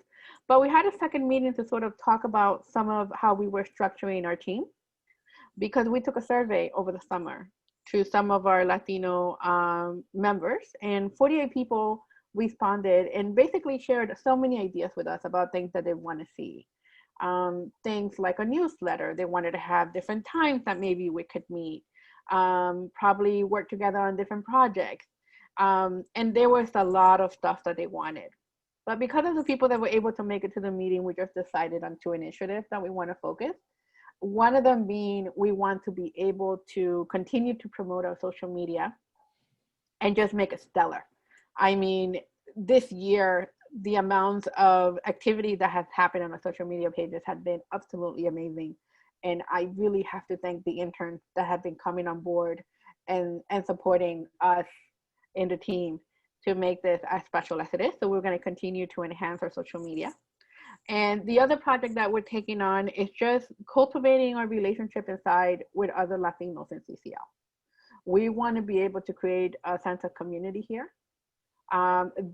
but we had a second meeting to sort of talk about some of how we were structuring our team because we took a survey over the summer to some of our Latino members, and 48 people responded and basically shared so many ideas with us about things that they want to see. Things like a newsletter. They wanted to have different times that maybe we could meet, probably work together on different projects. And there was a lot of stuff that they wanted. But because of the people that were able to make it to the meeting, we just decided on 2 initiatives that we want to focus. One of them being we want to be able to continue to promote our social media and just make it stellar. I mean, this year, the amounts of activity that has happened on our social media pages have been absolutely amazing. And I really have to thank the interns that have been coming on board and supporting us in the team to make this as special as it is. So we're going to continue to enhance our social media. And the other project that we're taking on is just cultivating our relationship inside with other Latinos in CCL. We want to be able to create a sense of community here.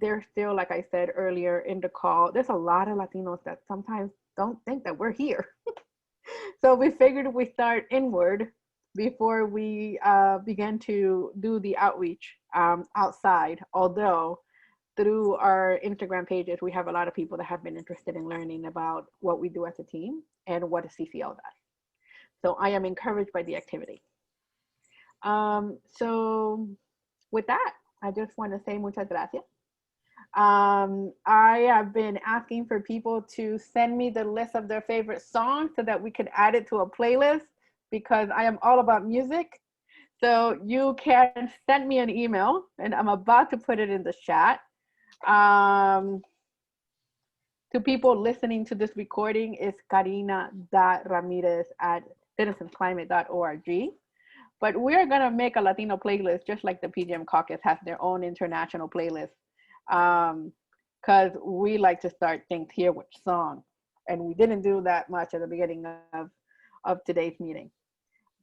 There's still, like I said earlier in the call, there's a lot of Latinos that sometimes don't think that we're here. So we figured we start inward before we begin to do the outreach outside, although through our Instagram pages, we have a lot of people that have been interested in learning about what we do as a team and what a CCL does. So I am encouraged by the activity. So with that, I just want to say muchas gracias. I have been asking for people to send me the list of their favorite songs so that we could add it to a playlist because I am all about music. So you can send me an email and I'm about to put it in the chat. To people listening to this recording is karina.ramirez@citizensclimate.org. But we're going to make a Latino playlist just like the PGM Caucus has their own international playlist. Because we like to start things here with song. And we didn't do that much at the beginning of today's meeting.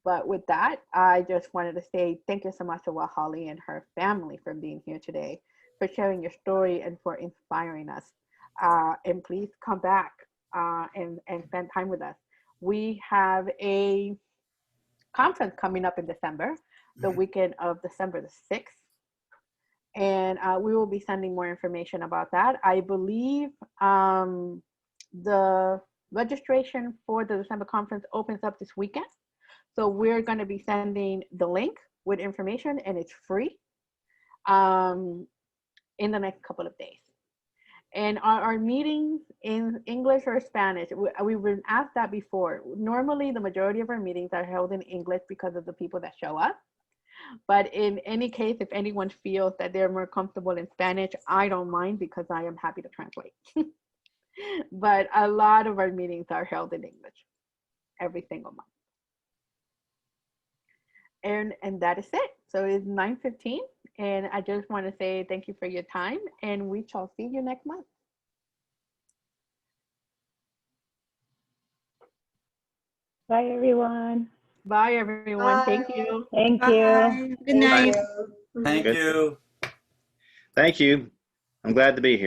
But with that, I just wanted to say thank you so much to Valholly and her family for being here today, for sharing your story and for inspiring us. And please come back and spend time with us. We have a conference coming up in December, the weekend of December the 6th. And we will be sending more information about that. I believe the registration for the December conference opens up this weekend. So we're going to be sending the link with information, and it's free in the next couple of days. And our meetings in English or Spanish, we've been asked that before. Normally, the majority of our meetings are held in English because of the people that show up. But in any case, if anyone feels that they're more comfortable in Spanish, I don't mind because I am happy to translate. But a lot of our meetings are held in English every single month. And that is it. So it's 9:15. And I just want to say thank you for your time. And we shall see you next month. Bye, everyone. Bye, everyone. Bye. Thank you. Thank Bye. you. Good night. Thank you. Thank you. I'm glad to be here.